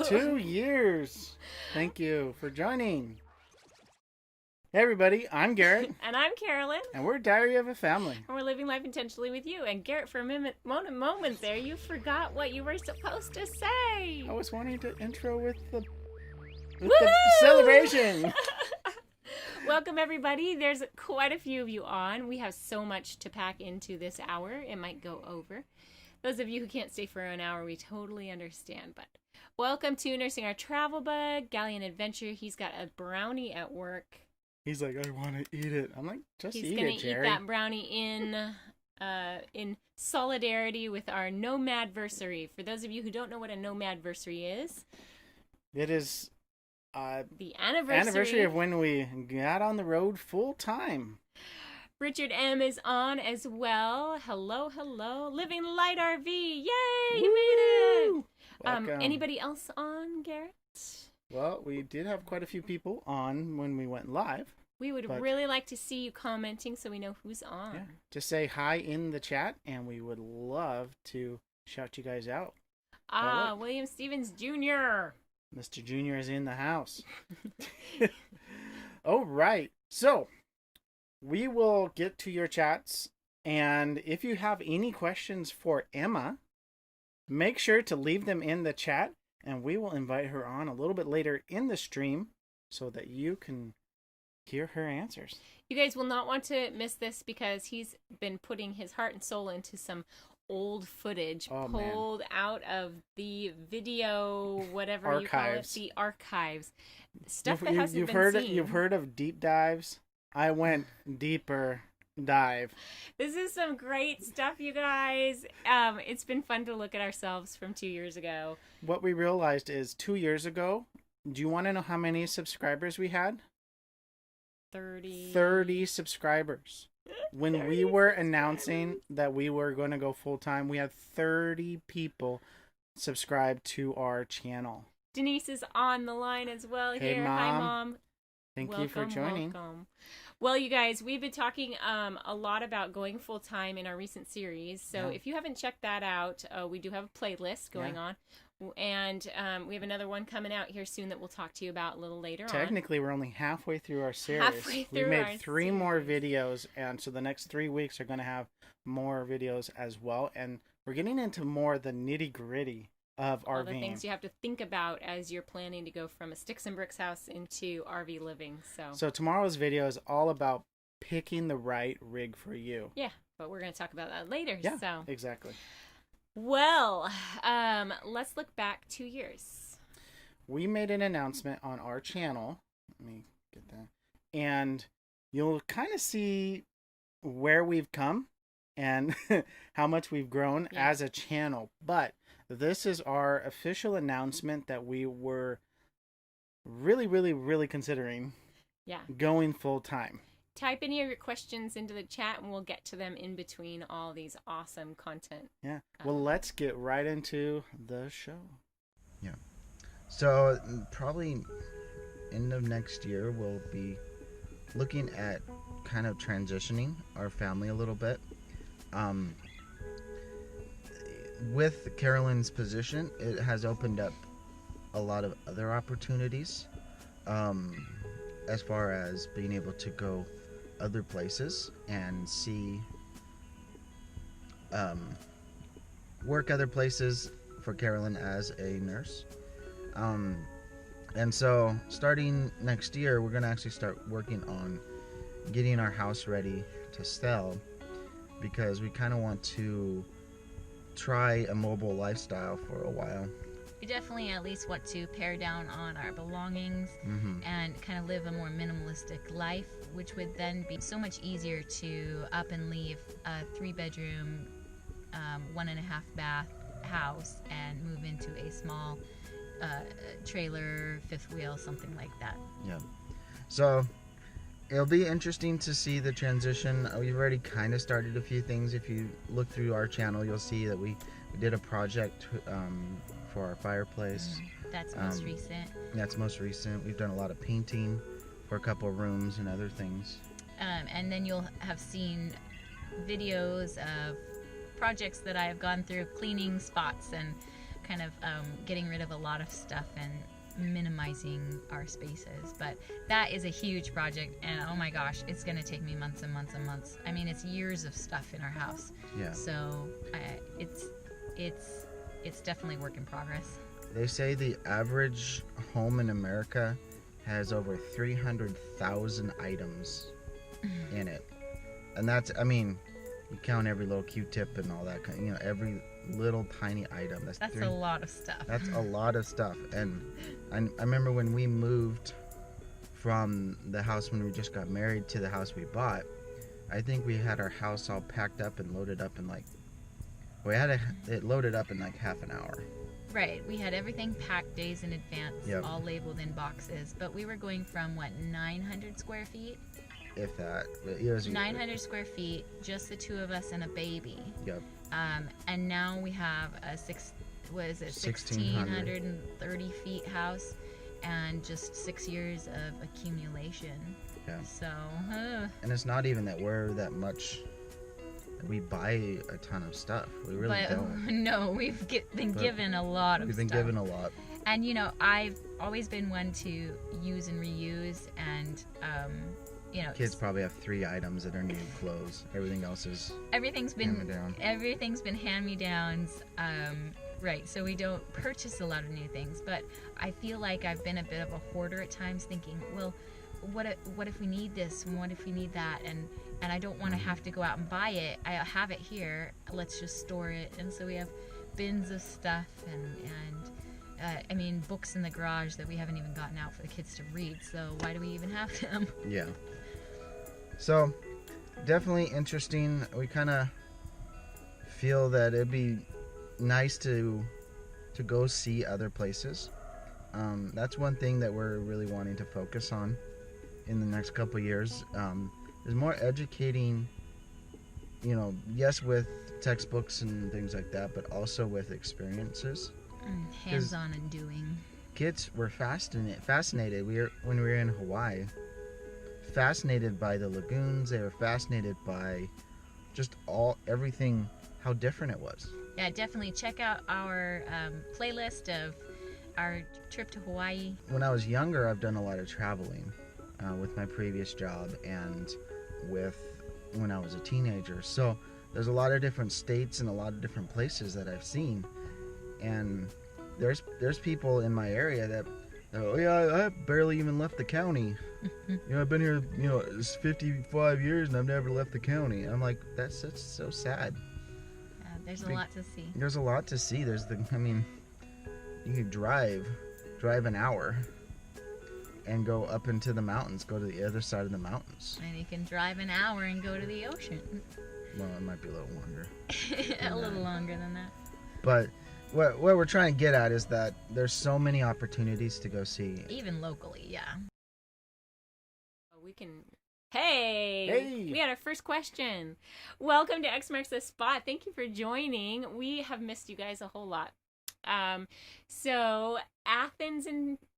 2 years. Thank you for joining. Hey everybody, I'm Garrett. And I'm Carolyn. And we're Diary of a Family. And we're living life intentionally with you. And Garrett, for a moment there, you forgot what you were supposed to say. I was wanting to intro with the celebration. Welcome everybody. There's quite a few of you on. We have so much to pack into this hour. It might go over. Those of you who can't stay for an hour, we totally understand. But welcome to Nursing Our Travel Bug, Galleon Adventure. He's got a brownie at work. He's like, I want to eat it. I'm like, just eat it, Jerry. He's going to eat that brownie in solidarity with our NOMADIVERSARY. For those of you who don't know what a NOMADIVERSARY is, it is the anniversary of when we got on the road full time. Richard M. is on as well. Hello, hello. Living Light RV. Yay, Woo! you made it. Welcome. Anybody else on, Garrett? Well, we did have quite a few people on when we went live. We would really like to see you commenting so we know who's on. Yeah. Just say hi in the chat, and we would love to shout you guys out. William Stevens Jr. Mr. Jr. is in the house. All right. So, we will get to your chats, and if you have any questions for Emma, make sure to leave them in the chat, and we will invite her on a little bit later in the stream so that you can hear her answers. You guys will not want to miss this because he's been putting his heart and soul into some old footage pulled out of the video, whatever archives. You call it, the archives. Stuff that hasn't been seen. You've heard of deep dives? I went deeper dive. This is some great stuff, you guys. It's been fun to look at ourselves from 2 years ago. What we realized is 2 years ago, do you want to know how many subscribers we had? 30 subscribers. When 30 we were announcing that we were going to go full-time, we had 30 people subscribed to our channel. Denise is on the line as well here. Hey, Mom. Hi, Mom. Thank you for joining. Welcome. Well, you guys, we've been talking a lot about going full-time in our recent series. So if you haven't checked that out, we do have a playlist going on. And we have another one coming out here soon that we'll talk to you about a little later on. Technically, we're only halfway through our series. We made 3 more videos, and so the next 3 weeks are going to have more videos as well. And we're getting into more of the nitty-gritty of RVing. All the things you have to think about as you're planning to go from a sticks and bricks house into RV living. So tomorrow's video is all about picking the right rig for you. Yeah, but we're going to talk about that later. Yeah, so. exactly. Well, let's look back 2 years. We made an announcement on our channel. Let me get that. And you'll kind of see where we've come and how much we've grown as a channel. But this is our official announcement that we were really considering going full time. Type any of your questions into the chat and we'll get to them in between all these awesome content. Yeah. Well, let's get right into the show. Yeah. So probably end of next year, we'll be looking at kind of transitioning our family a little bit. With Carolyn's position, it has opened up a lot of other opportunities as far as being able to go other places and see work other places for Carolyn as a nurse. And so starting next year, we're going to actually start working on getting our house ready to sell because we kind of want to try a mobile lifestyle for a while. We definitely at least want to pare down on our belongings and kind of live a more minimalistic life, which would then be so much easier to up and leave a 3-bedroom, 1.5 bath house and move into a small trailer, 5th wheel, something like that. Yeah. So it'll be interesting to see the transition. We've already kind of started a few things. If you look through our channel, you'll see that we did a project for our fireplace. That's most recent. That's most recent. We've done a lot of painting for a couple of rooms and other things. And then you'll have seen videos of projects that I have gone through, cleaning spots and kind of getting rid of a lot of stuff and minimizing our spaces. But that is a huge project, and oh my gosh, it's going to take me months and months and months. I mean, it's years of stuff in our house. Yeah. So it's definitely work in progress. They say the average home in America has over 300,000 items in it. And that's, I mean, you count every little Q-tip and all that, you know, every little tiny item. That's a lot of stuff. That's a lot of stuff. And I remember when we moved from the house when we just got married to the house we bought, I think we had our house all packed up and loaded up in it loaded up in like half an hour. Right. We had everything packed days in advance, Yep. all labeled in boxes. But we were going from, 900 square feet? If that. But it was, 900 square feet, just the two of us and a baby. Yep. And now we have a 1,630 feet house and just 6 years of accumulation. Yeah. So, And it's not even that we're that much. We buy a ton of stuff. We really don't. No, been given a lot of stuff. We've been given a lot. And you know, I've always been one to use and reuse, and you know, Kids probably have 3 items that are new clothes. Everything else is everything's hand-me-down. been hand-me-downs. Right, so we don't purchase a lot of new things, but I feel like I've been a bit of a hoarder at times, thinking, well, what if we need this and what if we need that, and I don't want to have to go out and buy it. I have it here. Let's just store it. And so we have bins of stuff and I mean, books in the garage that we haven't even gotten out for the kids to read. So why do we even have them? Yeah. So, definitely interesting. We kind of feel that it'd be nice to go see other places. That's one thing that we're really wanting to focus on in the next couple years. Is more educating, you know, yes, with textbooks and things like that, but also with experiences. Hands-on and doing. Kids were fascinated. When we were in Hawaii, fascinated by the lagoons. They were fascinated by just everything, how different it was. Yeah, definitely check out our playlist of our trip to Hawaii. When I was younger, I've done a lot of traveling with my previous job and when I was a teenager. So there's a lot of different states and a lot of different places that I've seen, and there's people in my area that, oh yeah, I barely even left the county. You know, I've been here, you know, it's 55 years and I've never left the county. And I'm like, that's so sad. There's a lot to see. There's a lot to see. I mean, you can drive an hour and go up into the mountains, go to the other side of the mountains. And you can drive an hour and go to the ocean. Well, it might be a little longer. A little longer than that. But what we're trying to get at is that there's so many opportunities to go see. Even locally, yeah. We can... Hey! Hey! We had our first question. Welcome to X Marks the Spot. Thank you for joining. We have missed you guys a whole lot. So, Athens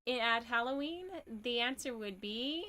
at Halloween, the answer would be...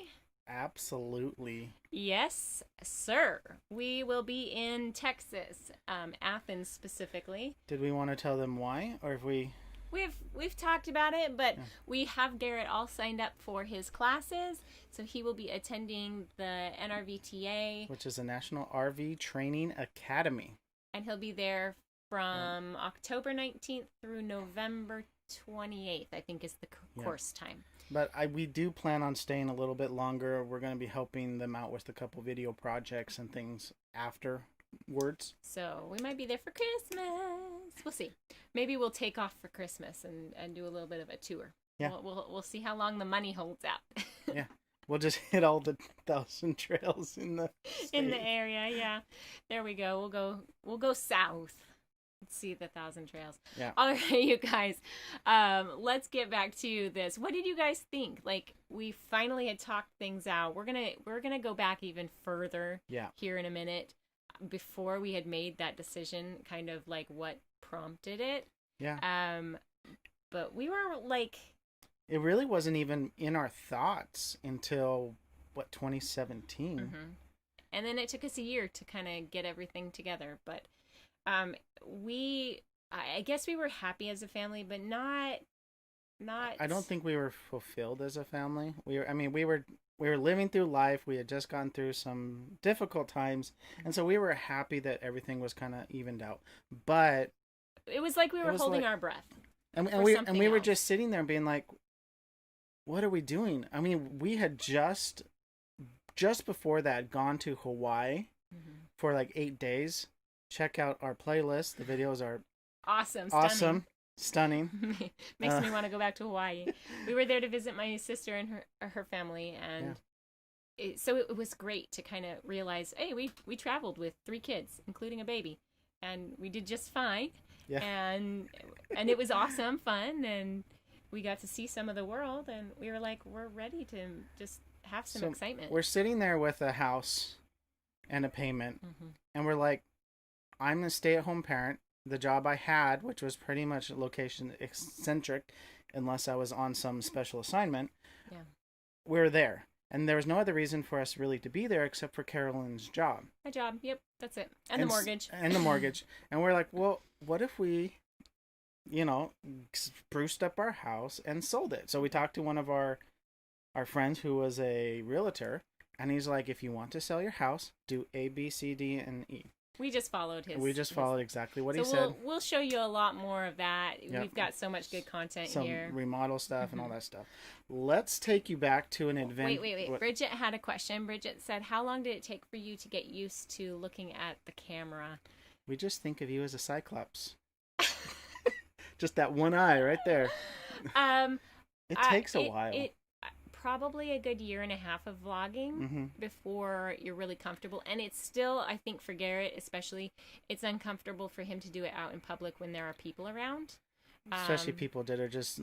Absolutely. Yes, sir. We will be in Texas, Athens specifically. Did we want to tell them why, or if We've talked about it, but we have Garrett all signed up for his classes, so he will be attending the NRVTA, which is a National RV Training Academy, and he'll be there from October 19th through November 28th, I think is the course time. But we do plan on staying a little bit longer. We're going to be helping them out with a couple video projects and things afterwards. So we might be there for Christmas. We'll see. Maybe we'll take off for Christmas and do a little bit of a tour. Yeah. We'll see how long the money holds out. Yeah. We'll just hit all the 1,000 trails in the state. In the area, yeah. There we go. We'll go south. Let's see the 1,000 trails. Yeah. All right, you guys. Let's get back to this. What did you guys think? Like, we finally had talked things out. We're gonna go back even further. Yeah. Here in a minute. Before we had made that decision, kind of like what prompted it. Yeah. But we were like, it really wasn't even in our thoughts until 2017. Mm-hmm. And then it took us a year to kind of get everything together. But we I guess we were happy as a family, but not. I don't think we were fulfilled as a family. We were living through life. We had just gone through some difficult times, and so we were happy that everything was kind of evened out. But it was like we were holding our breath. And we were just sitting there and being like, what are we doing? I mean, we had just before that gone to Hawaii for like 8 days. Check out our playlist. The videos are stunning. Makes me want to go back to Hawaii. We were there to visit my sister and her family, and so it was great to kind of realize, hey, we traveled with 3 kids, including a baby, and we did just fine. Yeah. And it was awesome, fun, and we got to see some of the world, and we were like, we're ready to just have some excitement. We're sitting there with a house and a payment, and we're like, I'm a stay-at-home parent. The job I had, which was pretty much location eccentric, unless I was on some special assignment, we were there. And there was no other reason for us really to be there except for Carolyn's job. My job, yep, that's it. And the mortgage. And the mortgage. And we're like, well, what if we, spruced up our house and sold it? So we talked to one of our friends who was a realtor, and he's like, if you want to sell your house, do A, B, C, D, and E. We just followed his. We just followed exactly what he said. We'll show you a lot more of that. Yep. We've got so much good content here. Some remodel stuff and all that stuff. Let's take you back to an adventure. Wait. Bridget had a question. Bridget said, how long did it take for you to get used to looking at the camera? We just think of you as a cyclops. Just that one eye right there. It takes a while. Probably a good 1.5 years of vlogging before you're really comfortable. And it's still, I think for Garrett especially, it's uncomfortable for him to do it out in public when there are people around. Especially people that are just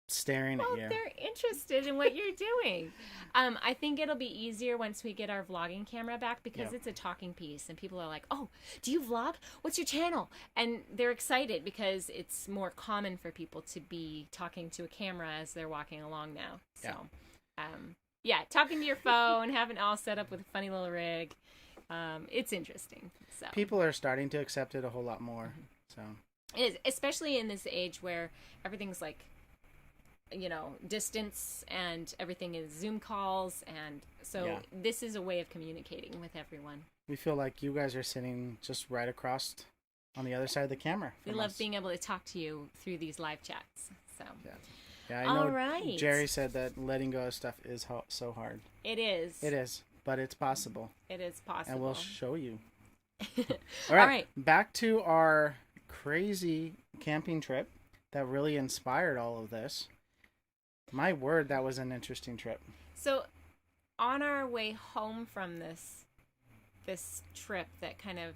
staring at you. They're interested in what you're doing. I think it'll be easier once we get our vlogging camera back, because it's a talking piece and people are like, oh, do you vlog? What's your channel? And they're excited because it's more common for people to be talking to a camera as they're walking along now. So, talking to your phone, having it all set up with a funny little rig. It's interesting. So people are starting to accept it a whole lot more. So it is, especially in this age where everything's like, distance and everything is Zoom calls. And so this is a way of communicating with everyone. We feel like you guys are sitting just right across on the other side of the camera. We love being able to talk to you through these live chats. So I know. All right. Jerry said that letting go of stuff is so hard. It is, but it's possible. It is possible. And we'll show you. All right. Back to our crazy camping trip that really inspired all of this. My word, that was an interesting trip. So, on our way home from this trip that kind of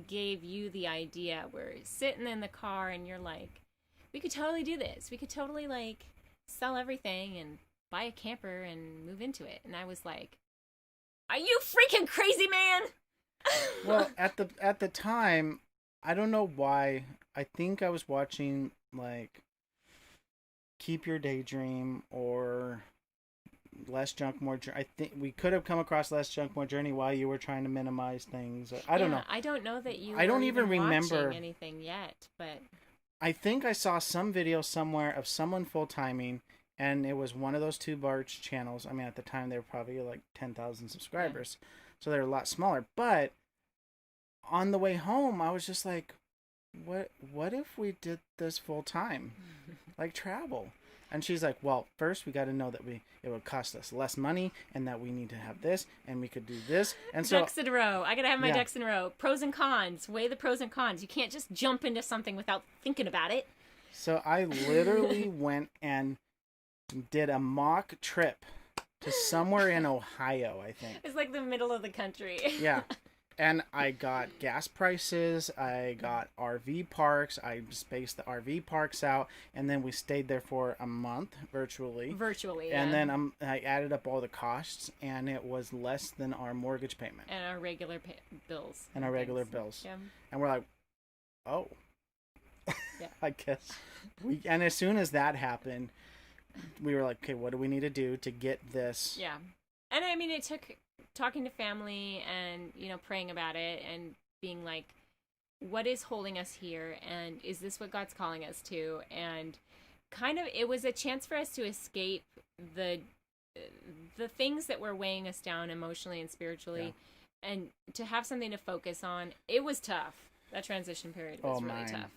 gave you the idea, we're sitting in the car and you're like, we could totally do this. We could totally like sell everything and buy a camper and move into it. And I was like, are you freaking crazy, man? Well, at the time, I don't know why. I think I was watching like Keep Your Daydream or Less Junk, More Journey. I think we could have come across Less Junk, More Journey while you were trying to minimize things. I don't know. I don't know that you. I don't even remember watching anything yet, but I think I saw some video somewhere of someone full-timing, and it was one of those 2 Barch channels. I mean, at the time they were probably like 10,000 subscribers, so they're a lot smaller. But on the way home, I was just like, what if we did this full time, like travel? And she's like, well, first we got to know that it would cost us less money, and that we need to have this, and we could do this. And so ducks in a row. I gotta have my ducks in a row. Pros and cons. Weigh the pros and cons. You can't just jump into something without thinking about it. So I literally went and did a mock trip to somewhere in Ohio, I think. It's like the middle of the country. Yeah. And I got gas prices, I got RV parks, I spaced the RV parks out, and then we stayed there for a month virtually. And then I added up all the costs, and it was less than our mortgage payment. And our regular bills. Yeah. And we're like, oh. Yeah. I guess. And as soon as that happened, we were like, okay, what do we need to do to get this? Yeah. And I mean, it took talking to family and, praying about it and being like, what is holding us here, and is this what God's calling us to? And kind of, it was a chance for us to escape the things that were weighing us down emotionally and spiritually, and to have something to focus on. It was tough. That transition period was really tough.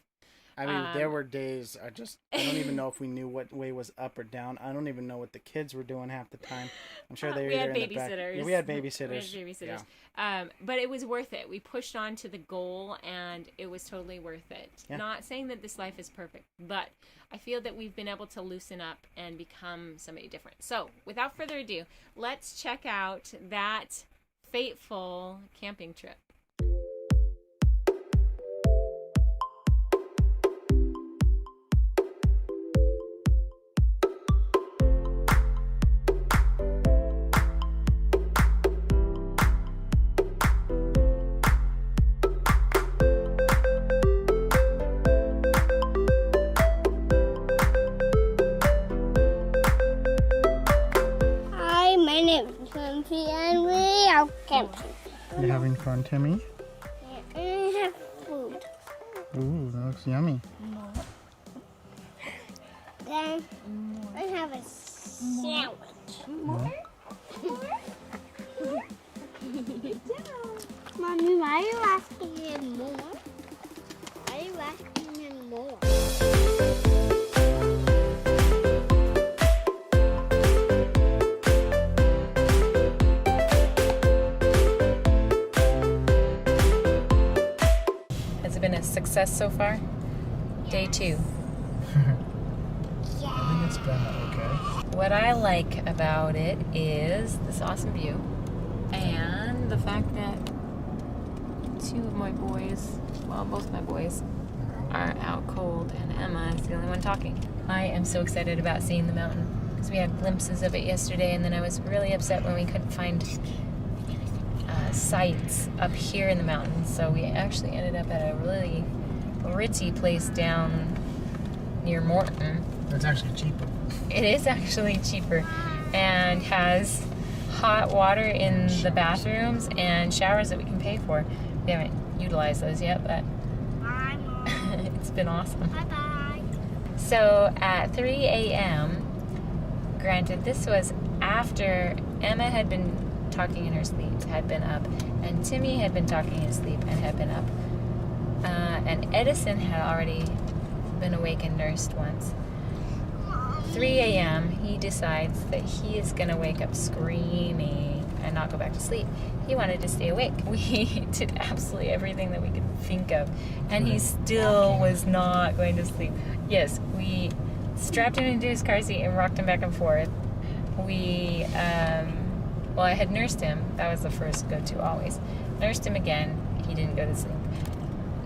I mean, there were days I don't even know if we knew what way was up or down. I don't even know what the kids were doing half the time. I'm sure they were either in the back. babysitters. Yeah, we had babysitters. Yeah. But it was worth it. We pushed on to the goal, and it was totally worth it. Yeah. Not saying that this life is perfect, but I feel that we've been able to loosen up and become somebody different. So, without further ado, let's check out that fateful camping trip. You having fun, Timmy? Yeah, and I have food. Ooh, that looks yummy. Then I have a sandwich. More? Mommy, why are you asking him more? Why are you asking him more? Been a success so far? Day 2. I think it's been okay. What I like about it is this awesome view and the fact that 2 of my boys, well, both my boys, are out cold, and Emma is the only one talking. I am so excited about seeing the mountain because we had glimpses of it yesterday, and then I was really upset when we couldn't find sites up here in the mountains, so we actually ended up at a really ritzy place down near Morton. It's actually cheaper. It is actually cheaper, and has hot water in the bathrooms and showers that we can pay for. We haven't utilized those yet, but it's been awesome. Bye-bye. So at 3 a.m., granted, this was after Emma had been talking in her sleep, had been up, and Timmy had been talking in his sleep and had been up, and Edison had already been awake and nursed once. 3 a.m. he decides that he is going to wake up screaming and not go back to sleep. He wanted to stay awake. We did absolutely everything that we could think of, and he still was not going to sleep. Yes, we strapped him into his car seat and rocked him back and forth. We well, I had nursed him. That was the first go-to always. Nursed him again. He didn't go to sleep.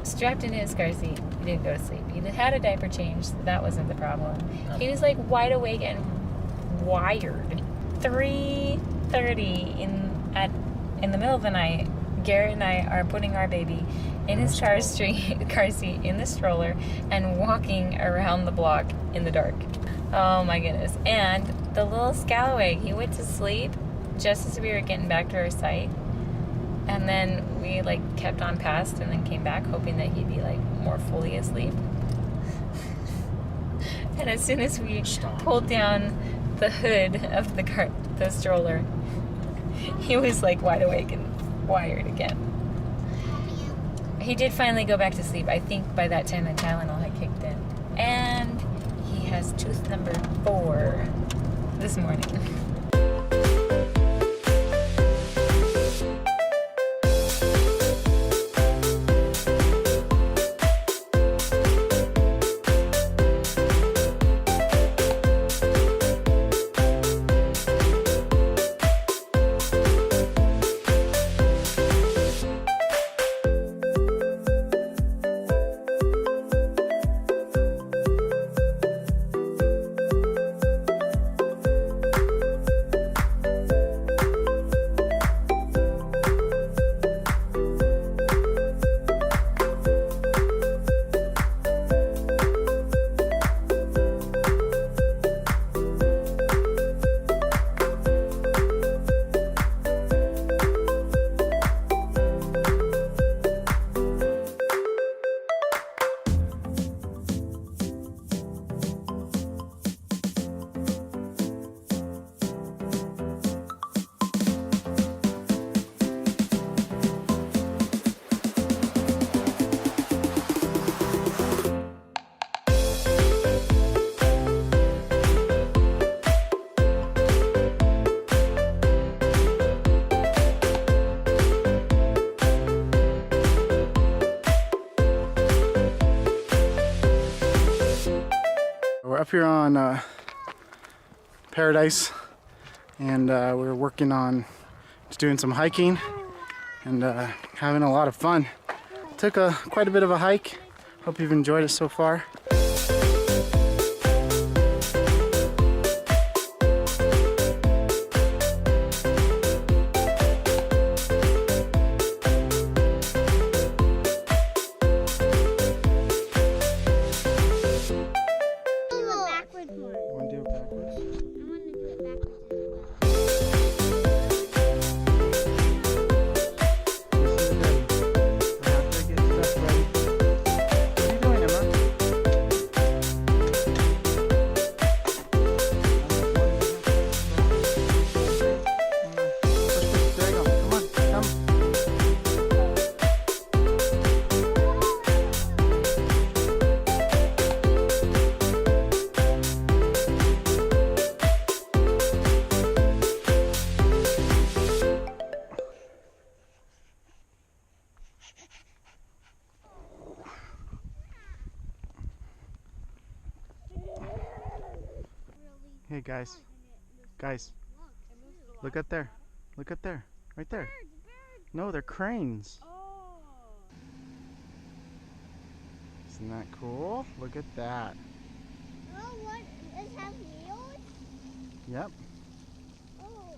Strapped into his car seat. He didn't go to sleep. He had a diaper change, so that wasn't the problem. He was like wide awake and wired. 3:30 in the middle of the night, Garrett and I are putting our baby in his car seat in the stroller and walking around the block in the dark. Oh my goodness. And the little scallywag, he went to sleep just as we were getting back to our site, and then we kept on past and then came back hoping that he'd be more fully asleep. And as soon as we pulled down the hood of the stroller, he was wide awake and wired again. He did finally go back to sleep. I think by that time the Tylenol had kicked in, and he has tooth number 4 this morning. up here on Paradise, and we're working on just doing some hiking and having a lot of fun. Took quite a bit of a hike. Hope you've enjoyed it so far. Hey guys, look up there, right there. No, they're cranes. Isn't that cool? Look at that. Oh, what? It has wheels? Yep. Oh,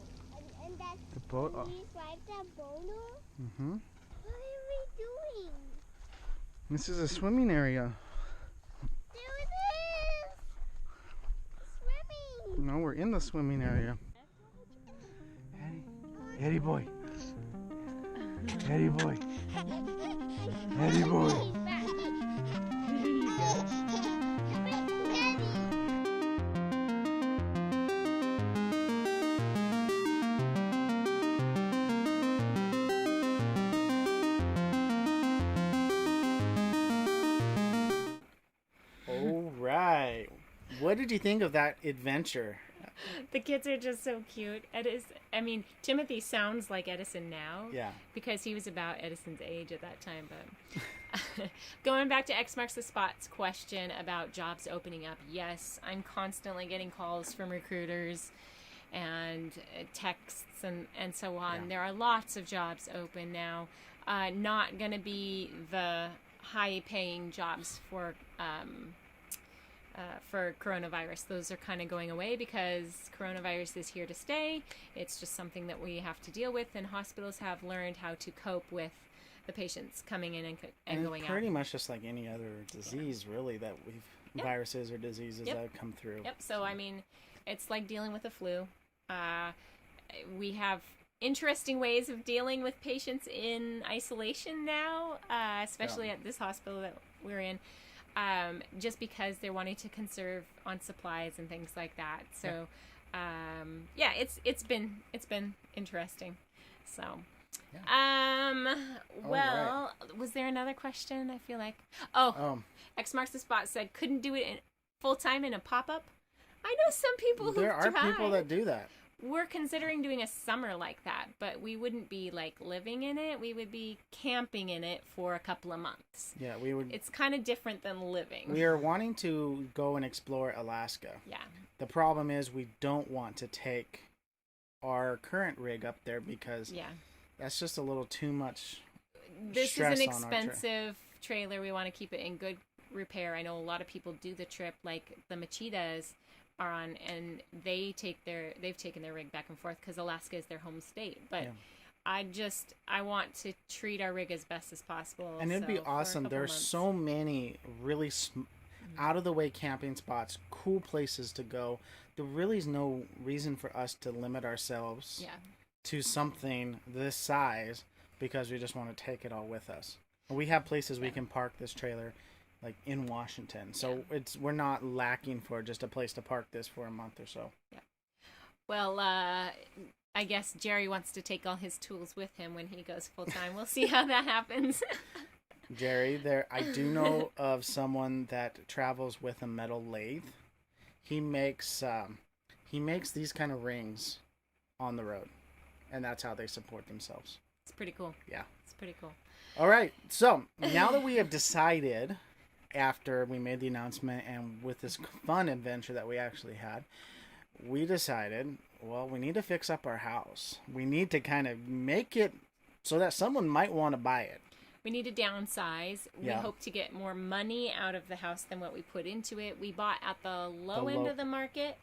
and that's The boat. we ride that boat? Mm-hmm. What are we doing? This is a swimming area. There it is! Swimming! No, we're in the swimming area. Eddie boy. Eddie boy. Eddie boy. All right. What did you think of that adventure? The kids are just so cute. Timothy sounds like Edison now. Yeah. Because he was about Edison's age at that time. But going back to X Marks the Spot's question about jobs opening up, yes, I'm constantly getting calls from recruiters and texts and so on. Yeah. There are lots of jobs open now. Not going to be the high-paying jobs for coronavirus. Those are kind of going away because coronavirus is here to stay. It's just something that we have to deal with, and hospitals have learned how to cope with the patients coming in and going out. Pretty much just like any other disease, really, that viruses or diseases that have come through. Yep. So, it's like dealing with the flu. We have interesting ways of dealing with patients in isolation now, especially at this hospital that we're in. Just because they're wanting to conserve on supplies and things like that. So, it's been interesting. So, was there another question? I feel like X Marks the Spot said couldn't do it full time in a pop up. I know some people who there are people that do that. We're considering doing a summer like that, but we wouldn't be like living in it. We would be camping in it for a couple of months. Yeah, we would. It's kind of different than living. We are wanting to go and explore Alaska. Yeah. The problem is we don't want to take our current rig up there because that's just a little too much. This is an expensive trailer. We want to keep it in good repair. I know a lot of people do the trip, like the Machitas are on, and they've taken their rig back and forth because Alaska is their home state. But I want to treat our rig as best as possible. And it'd be awesome. There's so many really out of the way camping spots, cool places to go. There really is no reason for us to limit ourselves to something this size because we just want to take it all with us. We have places we can park this trailer, like in Washington, so we're not lacking for just a place to park this for a month or so. Yeah. Well, I guess Jerry wants to take all his tools with him when he goes full time. We'll see how that happens. Jerry, I do know of someone that travels with a metal lathe. He makes these kind of rings on the road, and that's how they support themselves. It's pretty cool. Yeah, it's pretty cool. All right, so now that we have decided after we made the announcement and with this fun adventure that we actually had, we decided, well, we need to fix up our house. We need to kind of make it so that someone might want to buy it. We need to downsize. We Yeah. hope to get more money out of the house than what we put into it. We bought at the low end of the market.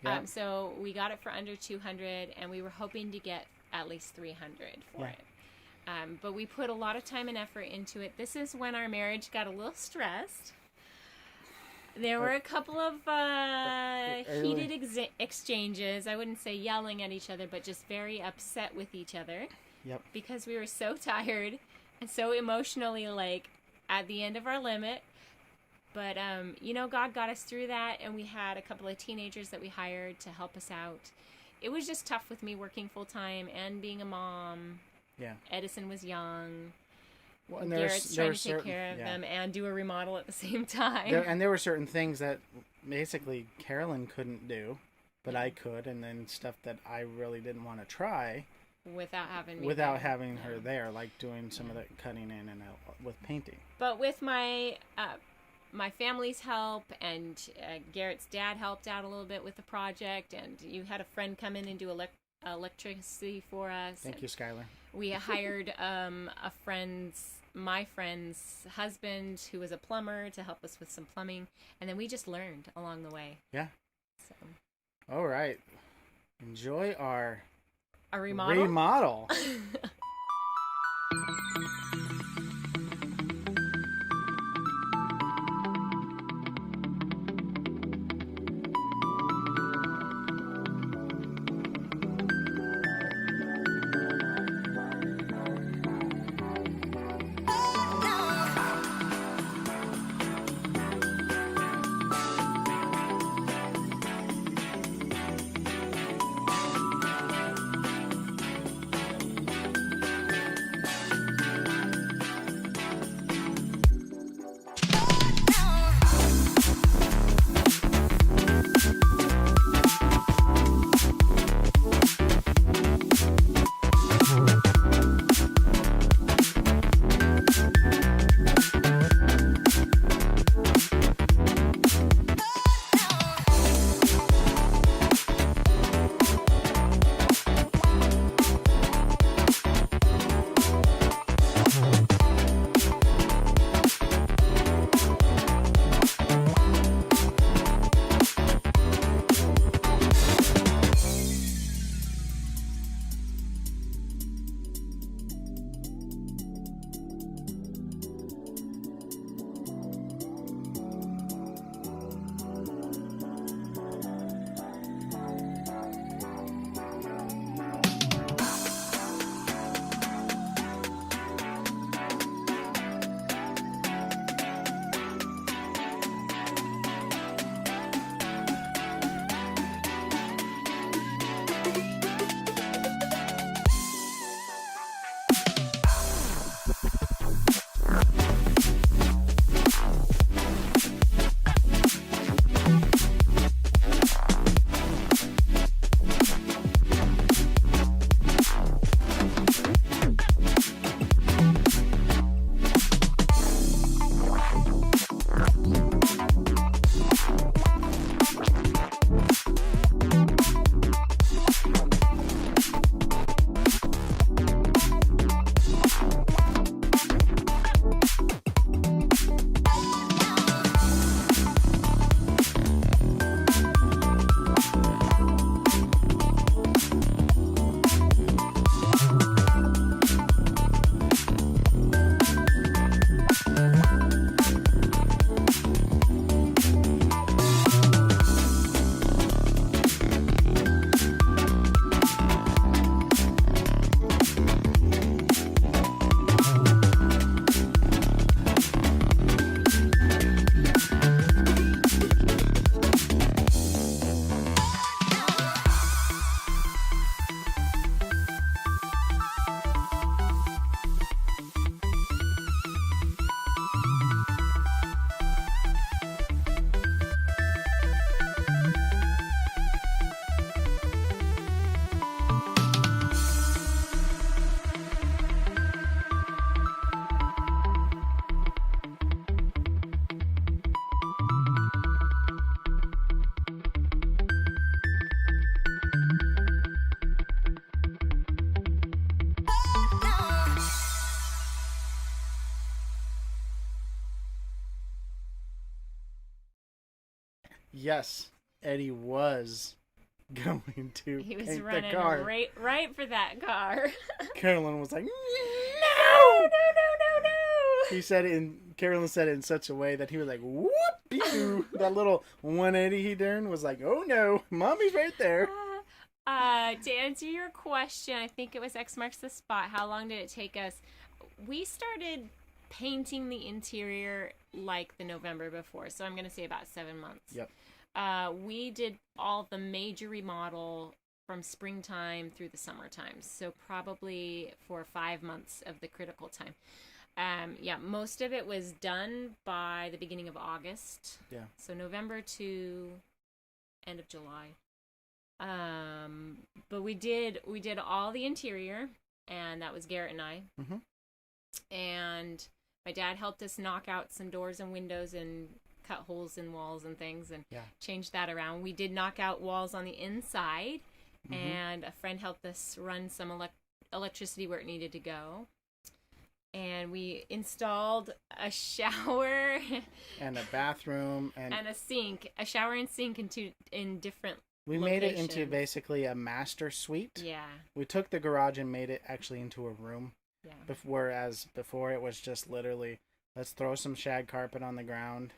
Yeah. So we got it for under 200, and we were hoping to get at least 300 for Yeah. it. But we put a lot of time and effort into it. This is when our marriage got a little stressed. There were a couple of heated exchanges. I wouldn't say yelling at each other, but just very upset with each other. Yep. Because we were so tired and so emotionally like at the end of our limit. But, God got us through that, and we had a couple of teenagers that we hired to help us out. It was just tough with me working full-time and being a mom. Yeah. Edison was young. Well, and Garrett's trying to take care of them and do a remodel at the same time. There were certain things that basically Carolyn couldn't do, but I could, and then stuff that I really didn't want to try without having me without there. having her there, like doing some of the cutting in and out with painting. But with my family's help, and Garrett's dad helped out a little bit with the project, and you had a friend come in and do electricity for us. Thank you, Skylar. We hired my friend's husband, who was a plumber, to help us with some plumbing, and then we just learned along the way. Yeah. So All right. Enjoy our a remodel. yes, Eddie was going to He was paint running the car. right for that car. Carolyn was like, No, no! no, no, no, no. He said it Carolyn said it in such a way that he was like, whoop-dee-doo. That little 180 he done was like, oh no, mommy's right there. To answer your question, I think it was X marks the spot. How long did it take us? We started painting the interior like the November before, so I'm going to say about 7 months. Yep. We did all the major remodel from springtime through the summertime, so probably for 5 months of the critical time. Yeah, most of it was done by the beginning of August. Yeah. So November to end of July. But we did all the interior, and that was Garrett and I. Mm-hmm. And my dad helped us knock out some doors and windows and cut holes in walls and things and change that around. We did knock out walls on the inside, and a friend helped us run some electricity where it needed to go. And we installed a shower and a bathroom and a sink, a shower and sink in different we made it into basically a master suite. Yeah. We took the garage and made it actually into a room. Yeah. Whereas before it was just literally, let's throw some shag carpet on the ground.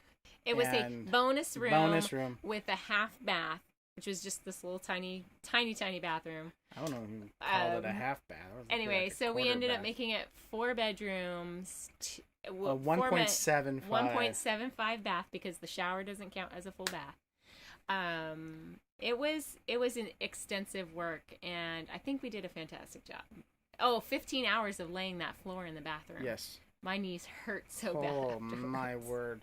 It was a bonus room with a half bath, which was just this little tiny bathroom. I don't know if you called it a half bath. Anyway, like so we ended bath. up making it 4 bedrooms. 1.75. 1.75 bath because the shower doesn't count as a full bath. It was an extensive work, and I think we did a fantastic job. 15 hours of laying that floor in the bathroom. Yes. My knees hurt so bad. Oh, my word.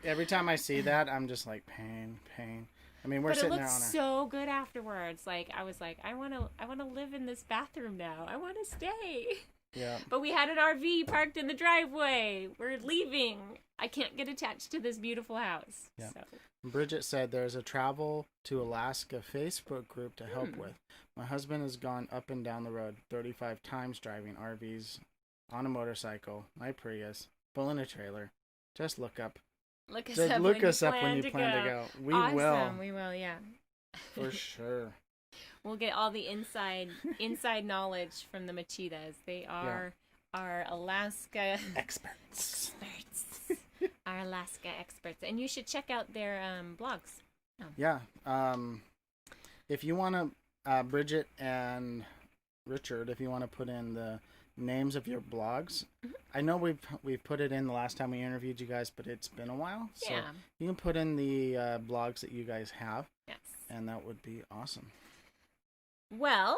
Every time I see that, I'm just like, pain. I mean, we're sitting there on But it looked so good afterwards. Like, I was like, I want to live in this bathroom now. I want to stay. Yeah. But we had an RV parked in the driveway. We're leaving. I can't get attached to this beautiful house. Yeah. So. Bridget said there's a travel to Alaska Facebook group to help with. My husband has gone up and down the road 35 times driving RVs on a motorcycle, my Prius, full in a trailer. Just look up. Look us up when you plan to go. We awesome. will. We will, yeah. For sure. We'll get all the inside knowledge from the Machitas. They are our Alaska experts. Our Alaska experts. And you should check out their blogs. Oh. Yeah. If you want to, Bridget and Richard, if you want to put in the names of your blogs, I know we've put it in the last time we interviewed you guys, but it's been a while. So you can put in the blogs that you guys have. Yes. And that would be awesome. Well,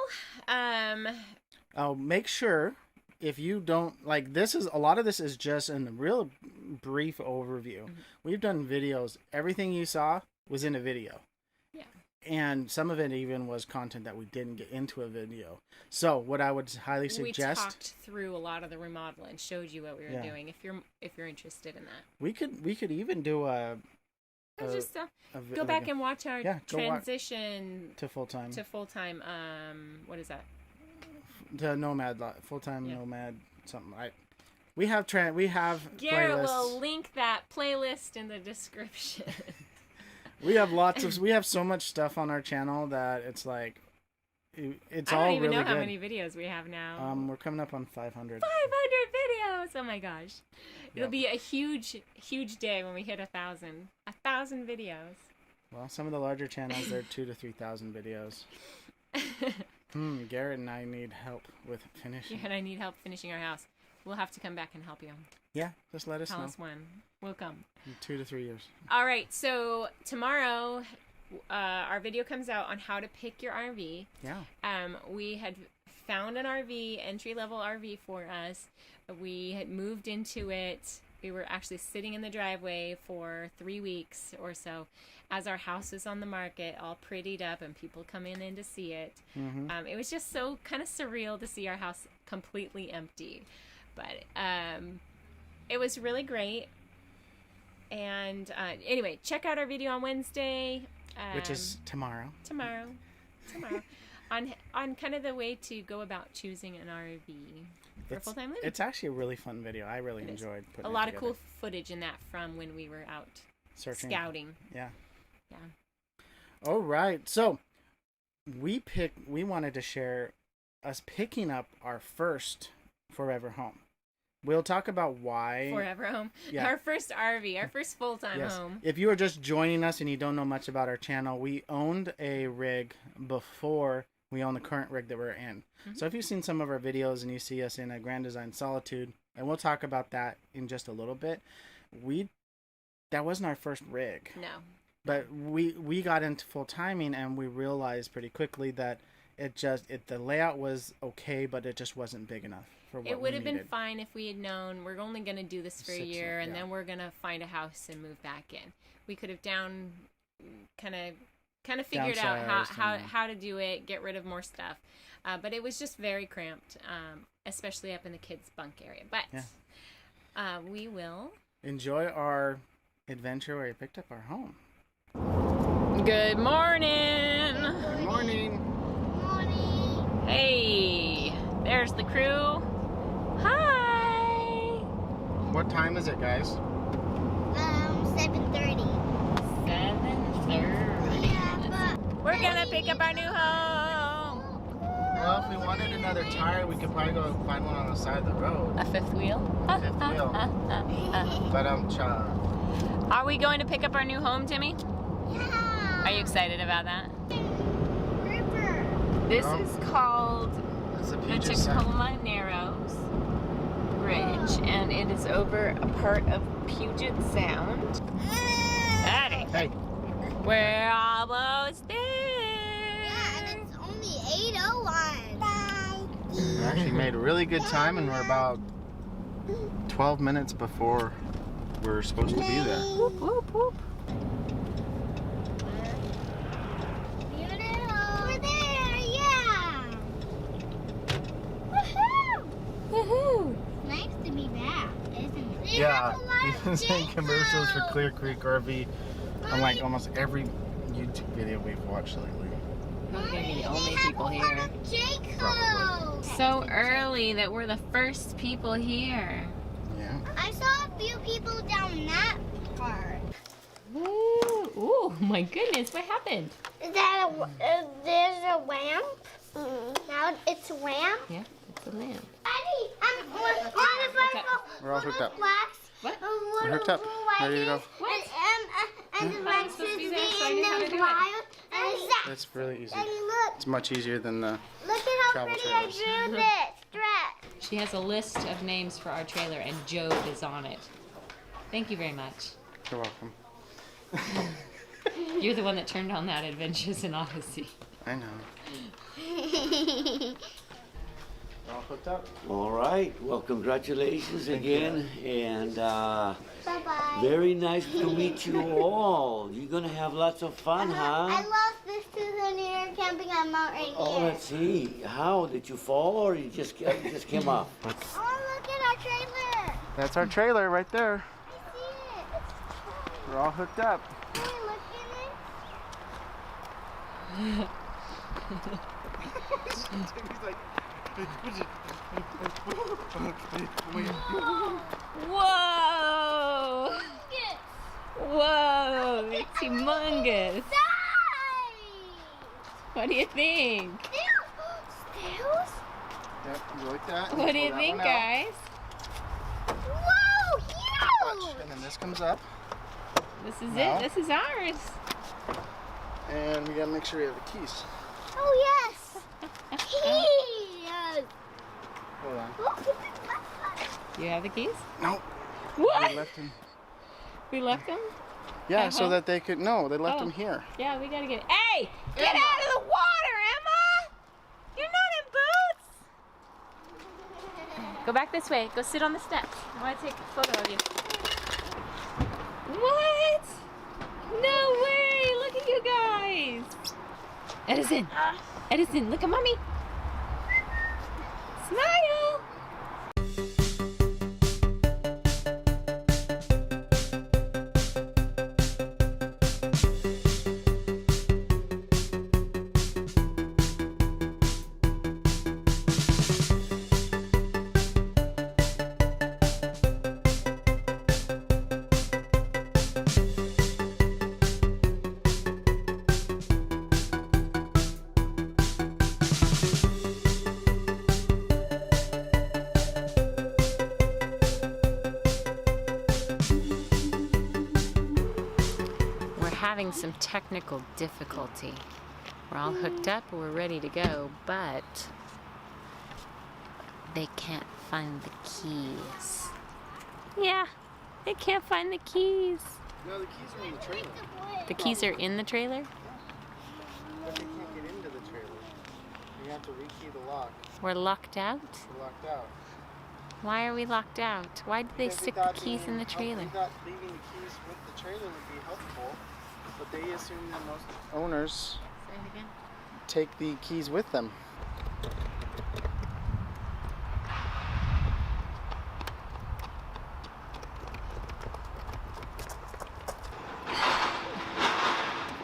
make sure if you don't like this is a lot of this is just in a real brief overview. We've done videos. Everything you saw was in a video. Yeah. And some of it even was content that we didn't get into a video. So what I would highly suggest, we talked through a lot of the remodel and showed you what we were doing. If you're interested in that, we could even do go back and watch our transition to full-time. What is that? To nomad, full-time nomad, something. We have Garrett playlists. will link that playlist in the description. We have so much stuff on our channel that it's like, it's all really good. I don't even know how many videos we have now. We're coming up on 500. 500 videos! Oh my gosh. It'll be a huge, huge day when we hit 1,000. 1,000 videos. Well, some of the larger channels, they're 2,000 to 3,000 videos. Garrett and I need help with finishing. Yeah, and I need help finishing our house. We'll have to come back and help you. Yeah, just let us know. Tell us when. We'll come. In 2 to 3 years. All right, so tomorrow our video comes out on how to pick your RV. Yeah. We had found an RV, entry-level RV for us. We had moved into it. We were actually sitting in the driveway for 3 weeks or so as our house was on the market, all prettied up, and people coming in to see it. It was just so kind of surreal to see our house completely empty. But it was really great. And anyway, check out our video on Wednesday. Which is tomorrow. Tomorrow. On kind of the way to go about choosing an RV for full-time living. It's actually a really fun video. I really enjoyed putting it a lot together. of cool footage in that from when we were out scouting. Yeah. All right. So we wanted to share us picking up our first forever home. We'll talk about why. Forever home. Yeah. Our first RV, our first full-time home. If you are just joining us and you don't know much about our channel, we owned a rig before we own the current rig that we're in. So if you've seen some of our videos and you see us in a Grand Design Solitude, and we'll talk about that in just a little bit, that wasn't our first rig. No. But we got into full timing and we realized pretty quickly that the layout was okay, but it just wasn't big enough for what we needed. It would have been fine if we had known we're only going to do this for a year and then we're going to find a house and move back in. We could have kind of figured out how to do it, get rid of more stuff. But it was just very cramped, especially up in the kids' bunk area. But we will enjoy our adventure where we picked up our home. Good morning. Good morning. Hey, there's the crew. Hi. What time is it, guys? 7:30. 7:30. Yeah, We're gonna pick up our new home. Well, if we wanted another tire, we could probably go find one on the side of the road. A fifth wheel. Fifth wheel. But Are we going to pick up our new home, Timmy? yeah. Are you excited about that? River. This Oh. is called it's a the Puget Sound. Tacoma Narrows Bridge, and it is over a part of Puget Sound. Daddy, Hey, we're almost there. Yeah, and it's only 8:01. we actually made a really good time, and we're about 12 minutes before we're supposed to be there. Whoop, whoop, whoop. We're there, yeah. Woohoo! Woohoo! Nice to be back, isn't it? They Yeah, have a lot we've been of seeing commercials for Jayco. Clear Creek RV on like almost every YouTube video we've watched lately. We're gonna be the They only have people a here. lot of Jayco. So early that we're the first people here. Yeah. I saw a few people down that part. Ooh, ooh, my goodness, what happened? Is that there's a lamp? Now it's a lamp. Yeah, it's a lamp. Daddy, We're all hooked up. What? We're hooked up. Ready to go. And the I'm supposed to be there, so I know how to do it. And It's really easy. look, It's much easier than the. look at how Travel pretty I trailers. drew this dress. She has a list of names for our trailer, and Job is on it. Thank you very much. You're welcome. You're the one that turned on that Adventures in Odyssey. I know. We're all hooked up. All right. Well, congratulations again, and Bye-bye. very nice to meet you all. You're gonna have lots of fun, I huh? lost this tooth when we were camping on Mount Rainier. Oh, let's see. How did you fall, or you just came off? Oh, look at our trailer. That's our trailer right there. I see it. We're all hooked up. Can we look in it? Whoa! Whoa! It's humongous. Nice! What do you think? Stills? Yep, you like that? What do Pull you that think, one out. guys? Whoa, Watch. huge! And then this comes up, This is No. it. This is ours. and we gotta make sure we have the keys. Oh, yes! Keys! Hold on. Look at the You have the keys? Nope. What? They left them. We left them? Yeah, At so home? that they could. No, they left Oh. them here. Yeah, we gotta get. Hey! Get Emma! out of the water, Emma! You're not in boots! Go back this way. Go sit on the steps. I want to take a photo of you. What? No way! Look at you guys! Edison! Edison, look at mommy! Smile! having some technical difficulty. We're all hooked up, we're ready to go, but they can't find the keys. Yeah, they can't find the keys. No, the keys are in the trailer. The keys are in the trailer? But they can't get into the trailer. You have to rekey the lock. We're locked out? We're locked out. Why are we locked out? Why did they Because we stick the thought keys in the trailer? We thought leaving the keys with the trailer would be helpful, but they assume that most owners Say it again. take the keys with them.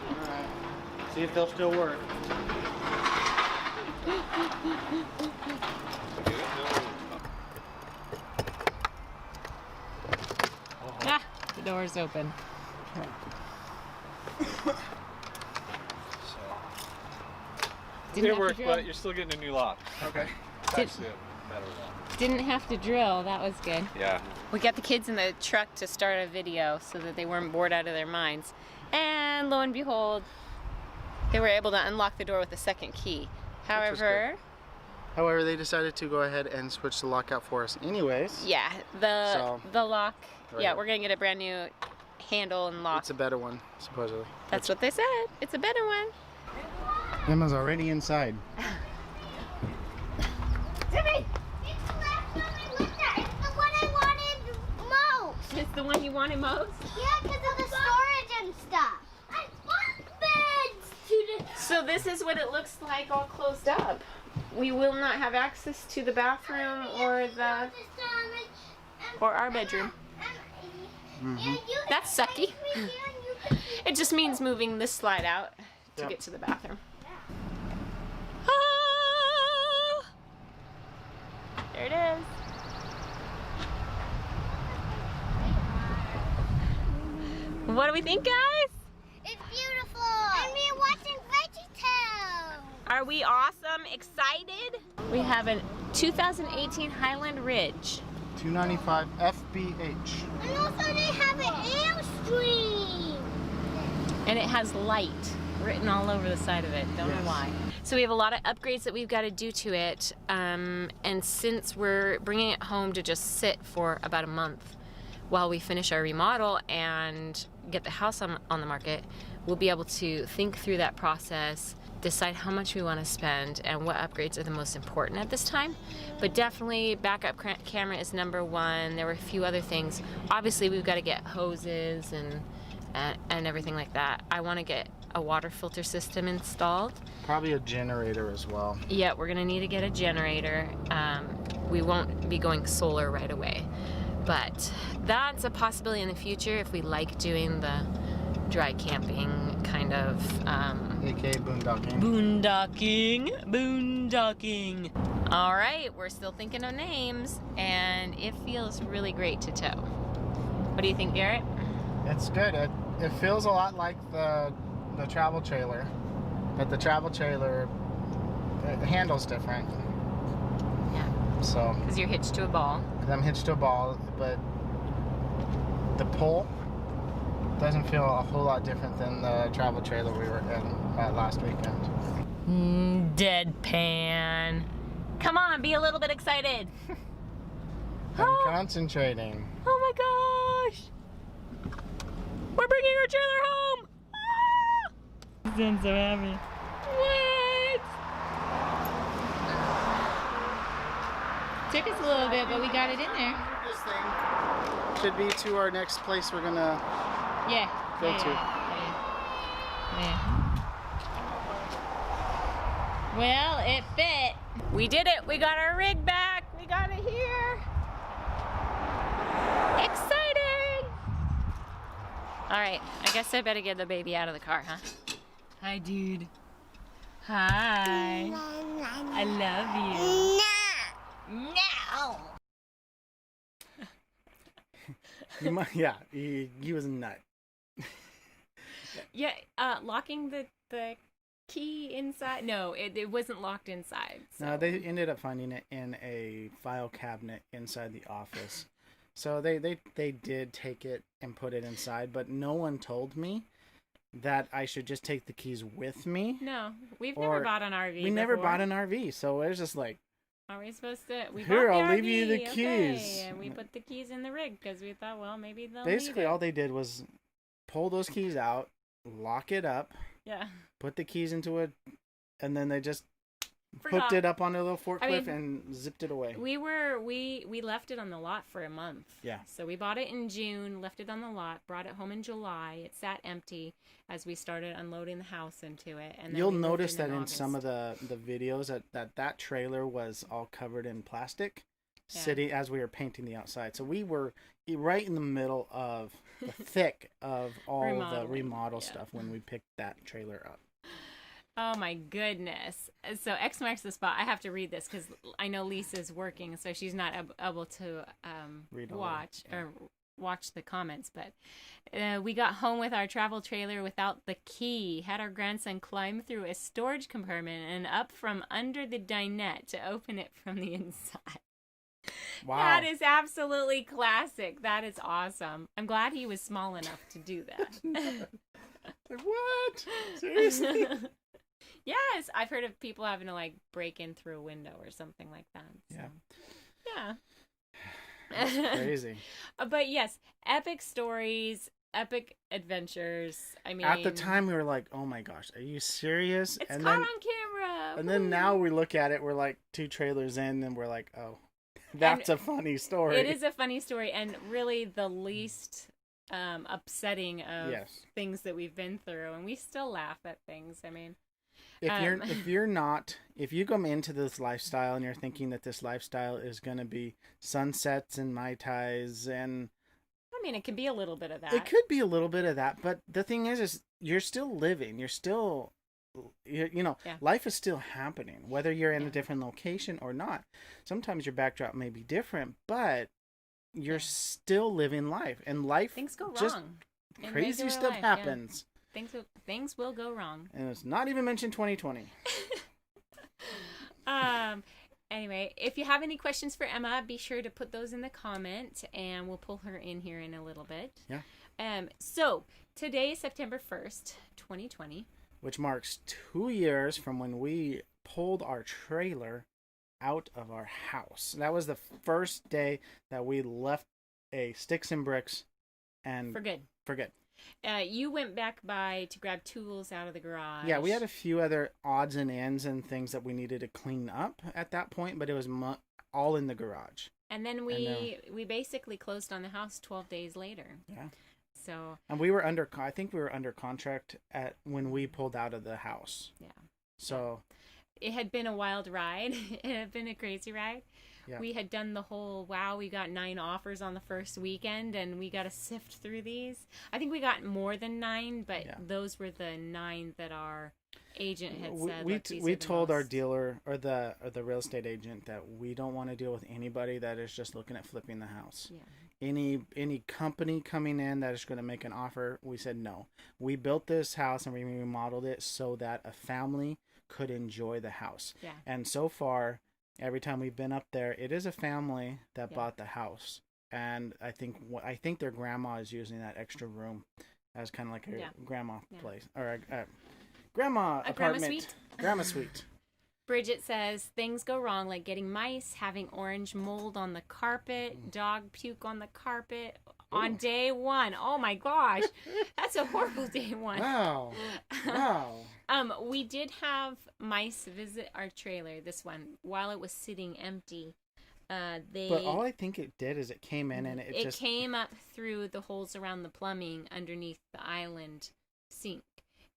Alright. See if they'll still work. Ah, the door's open. Didn't It have to worked, drill. but you're still getting a new lock. Okay. It's Did- actually a better lock. Didn't have to drill. That was good. Yeah. We got the kids in the truck to start a video so that they weren't bored out of their minds. And lo and behold, they were able to unlock the door with the second key. was However, However, they decided to go ahead and switch the lock out for us anyways. yeah, the So- lock, Right. yeah, we're gonna get a brand new handle and lock. It's a better one, supposedly. That's what they said. It's a better one. Emma's already inside. Timmy! It's the last one I looked at. It's the one I wanted most. It's the one you wanted most? Yeah, because of the storage and stuff. I want beds today. So this is what it looks like all closed up. We will not have access to the bathroom or the or our bedroom. That's sucky. It just means moving this slide out to Yep. get to the bathroom. Ah! There it is. What do we think, guys? It's beautiful. And we're watching VeggieTales. Are we awesome? Excited? We have a 2018 Highland Ridge. 295 FBH. And also they have an Airstream. And it has light written all over the side of it. Don't know Yes. why. So we have a lot of upgrades that we've got to do to it. And since we're bringing it home to just sit for about a month while we finish our remodel and get the house on the market, we'll be able to think through that process, decide how much we want to spend and what upgrades are the most important at this time. But definitely backup camera is number one. There were a few other things. Obviously we've got to get hoses and everything like that. I want to get a water filter system installed. Probably a generator as well. Yeah, we're gonna need to get a generator. We won't be going solar right away, but that's a possibility in the future if we like doing the dry camping kind of AKA boondocking. boondocking. All right, we're still thinking of names, and it feels really great to tow. What do you think, Garrett? It's good. It feels a lot like the travel trailer, but the travel trailer, the handle's different. Yeah, So because you're hitched to a ball. I'm hitched to a ball, but the pull doesn't feel a whole lot different than the travel trailer we were in last weekend. Deadpan. Come on, be a little bit excited. I'm concentrating. Oh my gosh! We're bringing our trailer home! Ah! I'm so happy. What? Took us a little bit, but we got it in there. This thing should be to our next place we're gonna Yeah. go yeah, to. Yeah. Well, it fit. We did it. We got our rig back. We got it here. Exciting! All right, I guess I better get the baby out of the car, huh? Hi, dude. Hi. I love you. No. Yeah, he was a nut. Yeah, locking the key inside. No, it wasn't locked inside. So. No, they ended up finding it in a file cabinet inside the office. So they did take it and put it inside, but no one told me that I should just take the keys with me. No, we've Or never bought an RV. We never before. bought an RV, so it was just like, Are we supposed to? We Here, bought the I'll leave RV, you the okay. keys. And we put the keys in the rig because we thought, well, maybe they'll basically need it. all they did was pull those keys out, lock it up, Yeah. put the keys into it, and then they just Forgot. hooked it up onto a little I forklift mean, and zipped it away. We left it on the lot for a month. Yeah. So we bought it in June, left it on the lot, brought it home in July. It sat empty as we started unloading the house into it. And then You'll we moved notice that in August. some of the videos that trailer was all covered in plastic, Yeah. sitting as we were painting the outside. So we were right in the middle of the thick of all the Remodeling, remodel yeah. stuff when we picked that trailer up. Oh my goodness. So X marks the spot. I have to read this because I know Lisa's working, so she's not able to Read all watch of it, yeah. or watch the comments. But we got home with our travel trailer without the key. Had our grandson climb through a storage compartment and up from under the dinette to open it from the inside. Wow. That is absolutely classic. That is awesome. I'm glad he was small enough to do that. Like, what? Seriously? Yes, I've heard of people having to like break in through a window or something like that. So. Yeah. Yeah. Crazy. But yes, epic stories, epic adventures. I mean, At the time, we were like, "Oh my gosh, are you serious?" it's and caught then, on camera. and then now we look at it, we're like 2 trailers in, and we're like, "Oh, that's a funny story." It is a funny story, and really the least upsetting of Yes. things that we've been through, and we still laugh at things. I mean, If you come into this lifestyle and you're thinking that this lifestyle is going to be sunsets and Mai Tais, and I mean, it can be a little bit of that. it could be a little bit of that, but the thing is you're still living. You're still, Yeah. life is still happening, whether you're in Yeah. a different location or not. Sometimes your backdrop may be different, but you're still living life, and life Things go just wrong. In crazy regular stuff life, yeah. happens. Things will go wrong. And it's not even mentioned 2020. Anyway, if you have any questions for Emma, be sure to put those in the comment, and we'll pull her in here in a little bit. Yeah. So today is September 1st, 2020. Which marks 2 years from when we pulled our trailer out of our house. That was the first day that we left a sticks and bricks and For good. for good. You went back by to grab tools out of the garage. Yeah, we had a few other odds and ends and things that we needed to clean up at that point, but it was all in the garage. And then we basically closed on the house 12 days later. Yeah. So. And I think we were under contract when we pulled out of the house. Yeah. So. It had been a wild ride. It had been a crazy ride. Yeah. We had done the whole, we got 9 offers on the first weekend, and we got to sift through these. I think we got more than 9, but Yeah. those were the 9 that our agent had said. We told our dealer or the real estate agent that we don't want to deal with anybody that is just looking at flipping the house. Yeah. Any company coming in that is going to make an offer, we said no. We built this house and we remodeled it so that a family could enjoy the house. Yeah. And so far, every time we've been up there, it is a family that bought the house. And I think their grandma is using that extra room as kind of like a grandma place or a grandma apartment. Grandma suite? Grandma suite. Bridget says things go wrong, like getting mice, having orange mold on the carpet, dog puke on the carpet on day 1. Oh my gosh, that's a horrible day 1. Wow. We did have mice visit our trailer this one while it was sitting empty. But all I think it did is it came in and it just came up through the holes around the plumbing underneath the island sink,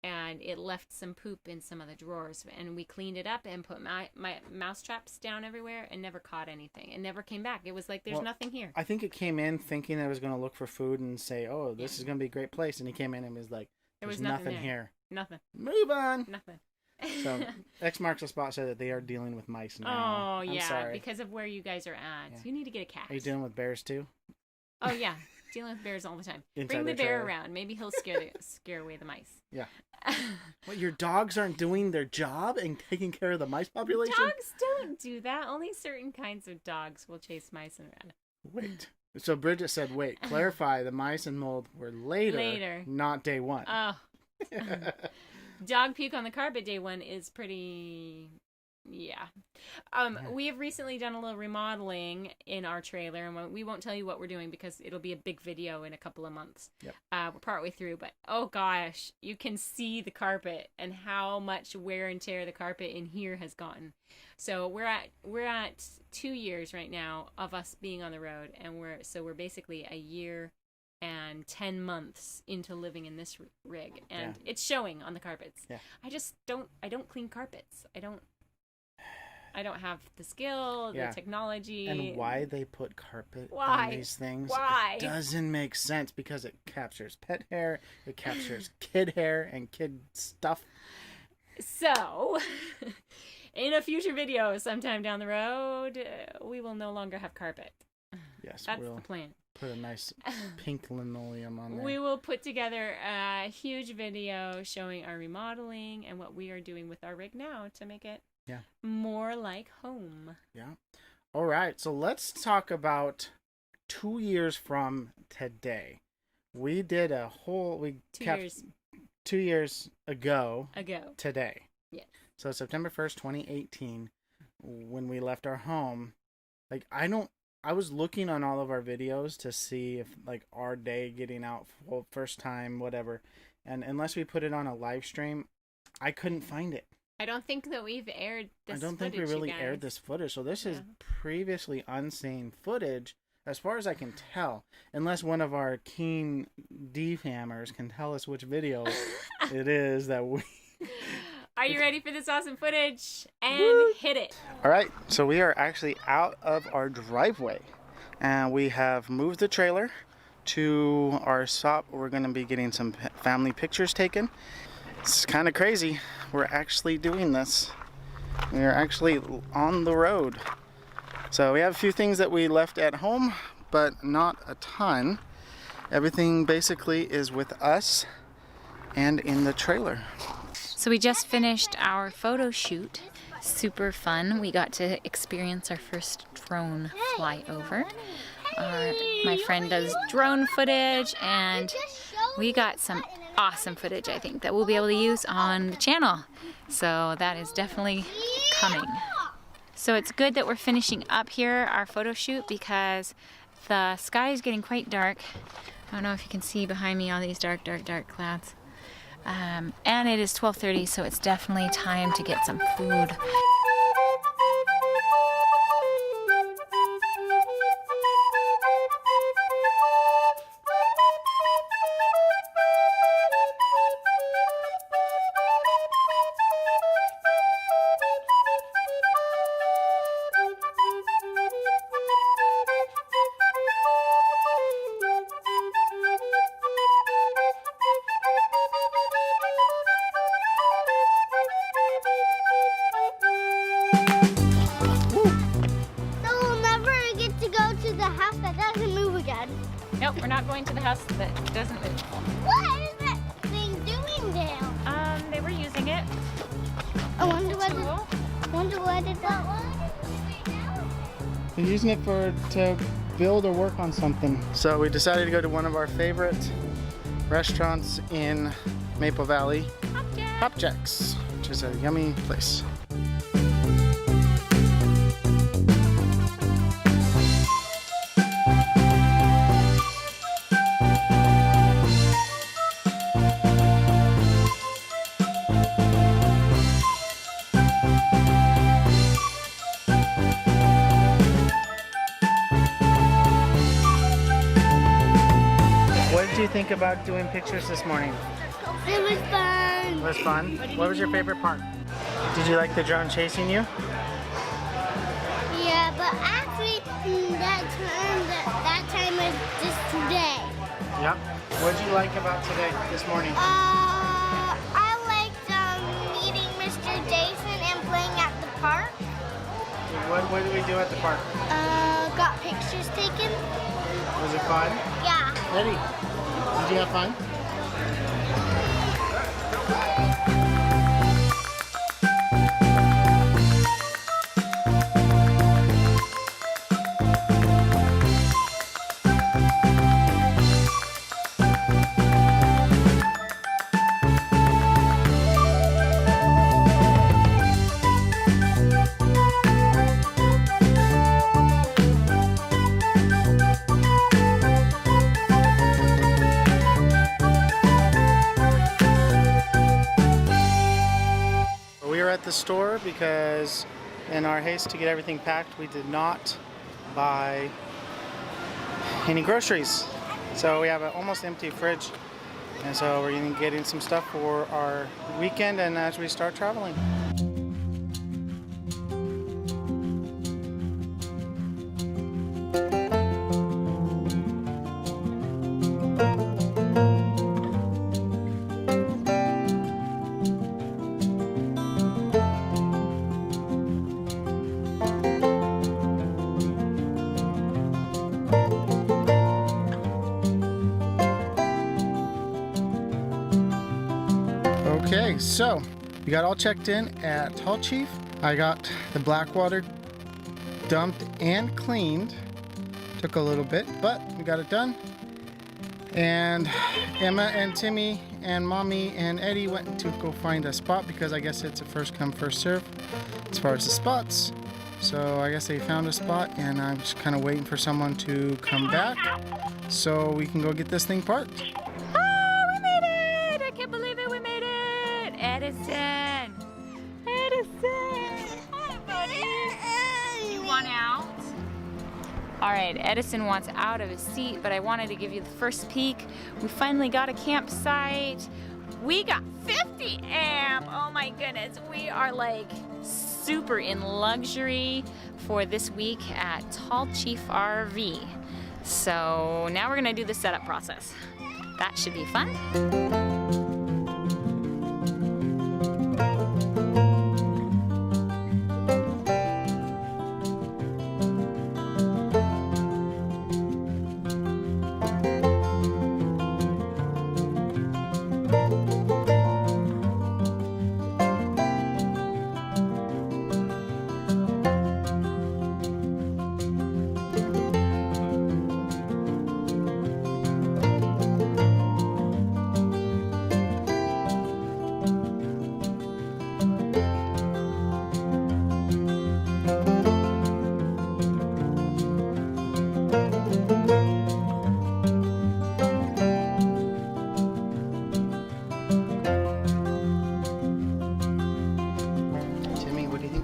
and it left some poop in some of the drawers, and we cleaned it up and put my mouse traps down everywhere and never caught anything. It never came back. It was like there's nothing here. I think it came in thinking it was going to look for food and say, "Oh, this is going to be a great place," and he came in and was like, "There's nothing here. Nothing. Move on." Nothing. So X marks the spot said that they are dealing with mice now. Oh, I'm yeah, sorry. because of where you guys are at. Yeah. You need to get a cat. Are you dealing with bears too? Oh, yeah. Dealing with bears all the time. Inside Bring the their bear trailer. around. Maybe he'll scare away the mice. Yeah. What, your dogs aren't doing their job and taking care of the mice population? Dogs don't do that. Only certain kinds of dogs will chase mice around. Wait. So Bridget said, wait, clarify, the mice and mold were later. not day 1. Oh, Dog puke on the carpet day one is pretty... Yeah. We have recently done a little remodeling in our trailer, and we won't tell you what we're doing because it'll be a big video in a couple of months. Yep. We're partway through, but oh gosh, you can see the carpet and how much wear and tear the carpet in here has gotten. So we're at 2 years right now of us being on the road, and we're basically a year and 10 months into living in this rig, and it's showing on the carpets. Yeah. I don't clean carpets. I don't have the skill, the technology. And why they put carpet Why? on these things Why? it doesn't make sense, because it captures pet hair, it captures kid hair and kid stuff. So, in a future video sometime down the road, we will no longer have carpet. Yes, That's we'll the plan. put a nice pink linoleum on there. We will put together a huge video showing our remodeling and what we are doing with our rig now to make it more like home. Yeah. All right. So let's talk about 2 years from today. We did a whole... 2 years ago. Today. Yes. So September 1st, 2018, when we left our home, like, I was looking on all of our videos to see if, like, our day getting out first time, whatever. And unless we put it on a live stream, I couldn't find it. I don't think that we've aired this I don't think we really aired this footage. So this is previously unseen footage, as far as I can tell. Unless one of our keen DFammers can tell us which video it is that we... Are you ready for this awesome footage? And hit it. All right, so we are actually out of our driveway, and we have moved the trailer to our spot. We're going to be getting some family pictures taken. It's kind of crazy. We're actually doing this. We are actually on the road. So we have a few things that we left at home, but not a ton. Everything basically is with us and in the trailer. So we just finished our photo shoot. Super fun. We got to experience our first drone flyover. My friend does drone footage, and we got some awesome footage, I think, that we'll be able to use on the channel. So that is definitely coming. So it's good that we're finishing up here our photo shoot, because the sky is getting quite dark. I don't know if you can see behind me all these dark clouds. And it is 12:30, so it's definitely time to get some food. Nope, we're not going to the house that doesn't move. What is that thing doing there? They were using it. I wonder what it does. They're using it to build or work on something. So we decided to go to one of our favorite restaurants in Maple Valley, Hopjacks, which is a yummy place. What did you think about doing pictures this morning? It was fun. It was fun? What was your favorite part? Did you like the drone chasing you? Yeah, but actually that time was just today. Yep. What did you like about today, this morning? I liked meeting Mr. Jason and playing at the park. What did we do at the park? Got pictures taken. Was it fun? Yeah. Eddie, did you have fun? the store because in our haste to get everything packed, we did not buy any groceries. So we have an almost empty fridge. And so we're going to be getting some stuff for our weekend and as we start traveling. Okay, so we got all checked in at Tall Chief. I got the black water dumped and cleaned. Took a little bit, but we got it done. And Emma and Timmy and Mommy and Eddie went to go find a spot because I guess it's a first come, first serve as far as the spots. So I guess they found a spot and I'm just kind of waiting for someone to come back so we can go get this thing parked. Edison! Hi, buddy! You want out? Alright, Edison wants out of his seat, but I wanted to give you the first peek. We finally got a campsite. We got 50 amp! Oh my goodness, we are like super in luxury for this week at Tall Chief RV. So now we're gonna do the setup process. That should be fun.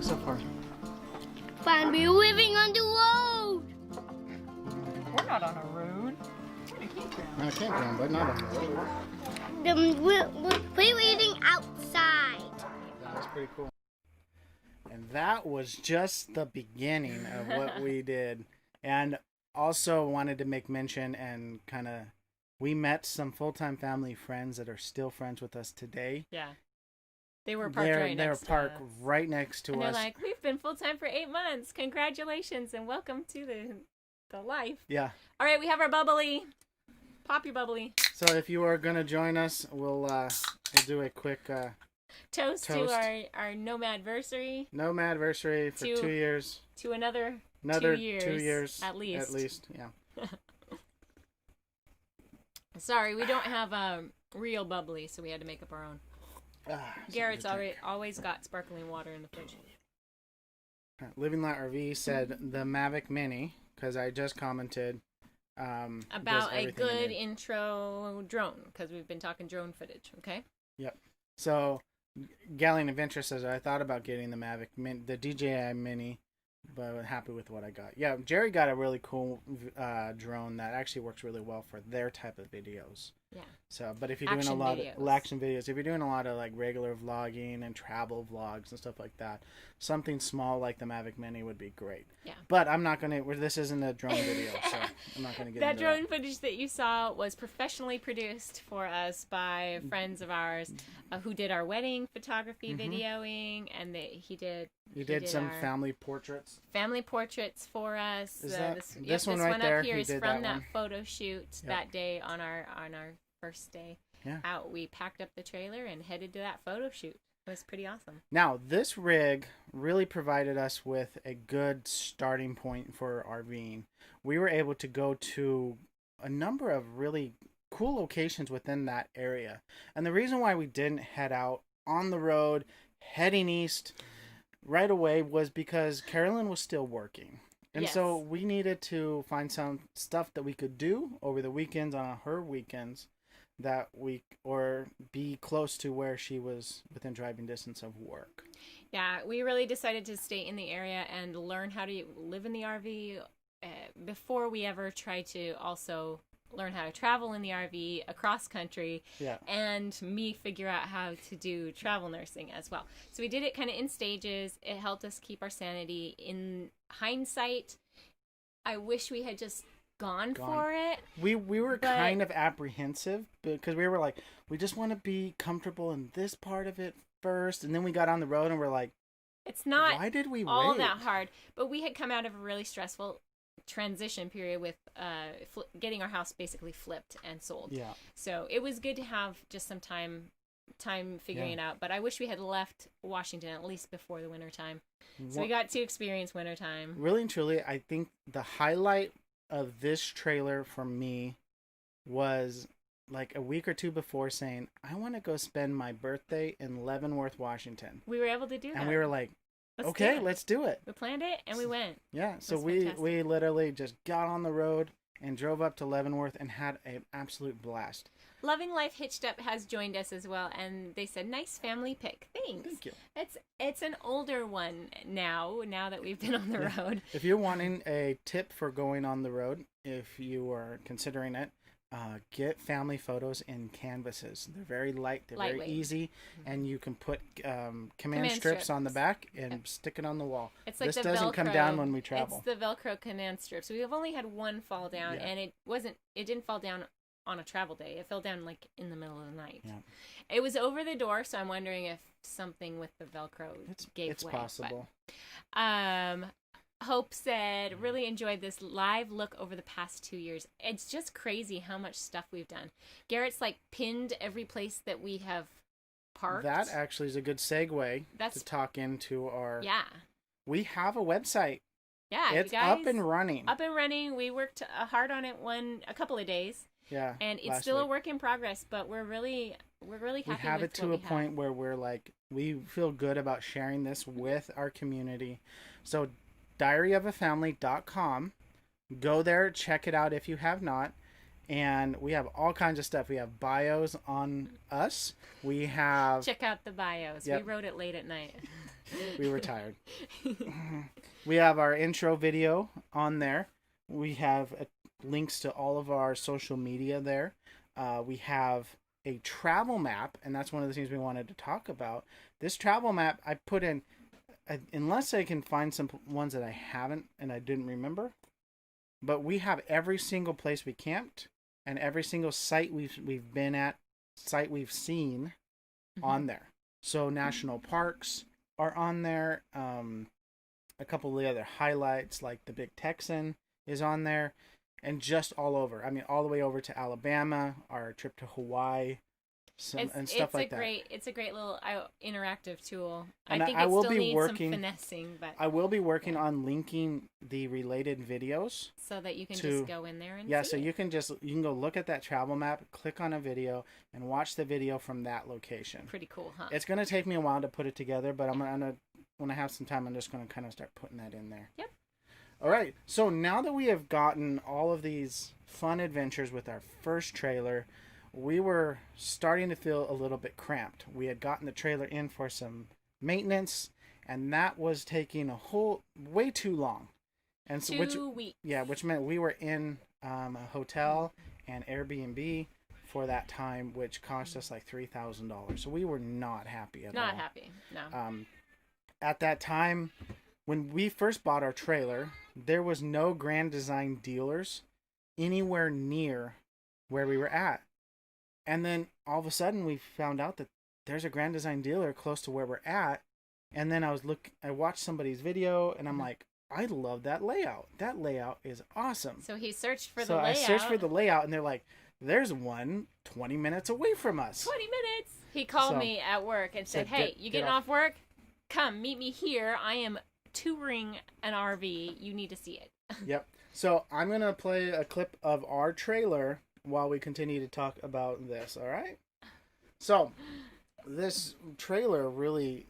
So far. Fun, we're living on the road. We're not on a road. We're in a campground. On a campground, but not on the road. We're waiting outside. That was pretty cool. And that was just the beginning of what we did. And also wanted to make mention and kind of, we met some full-time family friends that are still friends with us today. Yeah. They were parked right next to us. They were parked right next to and us. They're like, we've been full-time for 8 months. Congratulations and welcome to the life. Yeah. All right, we have our bubbly. Pop your bubbly. So if you are going to join us, we'll do a quick toast to our NOMADIVERSARY. NOMADIVERSARY for 2 years. To another 2 years. 2 years. At least. At least, yeah. Sorry, we don't have real bubbly, so we had to make up our own. Garrett's always got sparkling water in the fridge. Living Light RV said the Mavic Mini, because I just commented about a good intro drone, because we've been talking drone footage, okay? Yep. So, Galleon Adventure says, I thought about getting the Mavic Mini, the DJI Mini, but I'm happy with what I got. Yeah, Jerry got a really cool drone that actually works really well for their type of videos. Yeah. So, but if you're doing a lot of action videos, if you're doing a lot of like regular vlogging and travel vlogs and stuff like that, something small like the Mavic Mini would be great. Yeah. But I'm not gonna. This isn't a drone video, so I'm not gonna get that into drone footage that you saw was professionally produced for us by friends of ours who did our wedding photography videoing, and he did some family portraits. Family portraits for us. Is that this one one right there? Up here is from that one. photo shoot that day on our first day out. We packed up the trailer and headed to that photo shoot. It was pretty awesome. Now, this rig really provided us with a good starting point for RVing. We were able to go to a number of really cool locations within that area. And the reason why we didn't head out on the road, heading east right away, was because Carolyn was still working. And so we needed to find some stuff that we could do over the weekends on her weekends that we or be close to where she was within driving distance of work. Yeah, we really decided to stay in the area and learn how to live in the RV before we ever try to also learn how to travel in the RV across country, Yeah. and me figure out how to do travel nursing as well. So we did it kind of in stages. It helped us keep our sanity. In hindsight, I wish we had just gone for it. We were kind of apprehensive because we were like, we just want to be comfortable in this part of it first, and then we got on the road and we're like, it's not why did we all wait? that hard. But we had come out of a really stressful transition period with getting our house basically flipped and sold. Yeah. So it was good to have just some time figuring it out. But I wish we had left Washington at least before the winter time. So we got to experience winter time. Really and truly, I think the highlight of this trailer for me was like a week or two before saying, I want to go spend my birthday in Leavenworth, Washington. We were able to do that. And we were like, let's do it. We planned it and we went. Yeah, so fantastic. we literally just got on the road and drove up to Leavenworth and had an absolute blast. Loving Life Hitched Up has joined us as well, and they said, nice family pick. Thanks. Thank you. It's an older one now that we've been on the road. If you're wanting a tip for going on the road, if you are considering it, get family photos in canvases. They're very light, they're Lightweight. very easy, and you can put command strips on the back and stick it on the wall. It's like this the doesn't Velcro. come down when we travel. It's the Velcro command strips. We've only had one fall down, and it didn't fall down on a travel day. It fell down like in the middle of the night. Yeah. It was over the door, so I'm wondering if something with the Velcro gave It's way. possible. But, Hope said, really enjoyed this live look over the past 2 years. It's just crazy how much stuff we've done. Garrett's like pinned every place that we have parked. That actually is a good segue to talk into our... Yeah. We have a website. Yeah, it's you guys, up and running. Up and running. We worked hard on it a couple of days. Yeah. And it's still a work in progress, but we're really happy. We have it to a point where we're like, we feel good about sharing this with our community. So diaryofafamily.com. Go there, check it out if you have not. And we have all kinds of stuff. We have bios on us. We have... Check out the bios. Yep. We wrote it late at night. We were tired. We have our intro video on there. We have links to all of our social media there. We have a travel map, and that's one of the things we wanted to talk about. This travel map I put in, unless I can find some ones that I haven't and I didn't remember, but we have every single place we camped and every single site we've been at, site we've seen on there. So national parks are on there. A couple of the other highlights, like the Big Texan, is on there, and just all over. I mean, all the way over to Alabama, our trip to Hawaii, and stuff like that. It's a great little interactive tool. And I think I it will still be needs working, some finessing, but I will be working on linking the related videos so that you can just go in there and see so it. you can go look at that travel map, click on a video, and watch the video from that location. Pretty cool, huh? It's gonna take me a while to put it together, but I'm gonna when I have some time, I'm just gonna kind of start putting that in there. Yep. All right. So now that we have gotten all of these fun adventures with our first trailer, we were starting to feel a little bit cramped. We had gotten the trailer in for some maintenance, and that was taking way too long. And so, 2 weeks. Yeah, which meant we were in a hotel and Airbnb for that time, which cost us like $3,000. So we were not happy at all. Not happy, no. At that time, when we first bought our trailer, there was no Grand Design dealers anywhere near where we were at. And then all of a sudden we found out that there's a Grand Design dealer close to where we're at. And then I watched somebody's video and I'm like, I love that layout. That layout is awesome. So he searched for the layout. I searched for the layout and they're like, there's one 20 minutes away from us. 20 minutes. He called me at work and said, hey, you getting off work? Come meet me here. I am touring an RV. You need to see it. Yep. So I'm going to play a clip of our trailer while we continue to talk about this. All right. So this trailer really,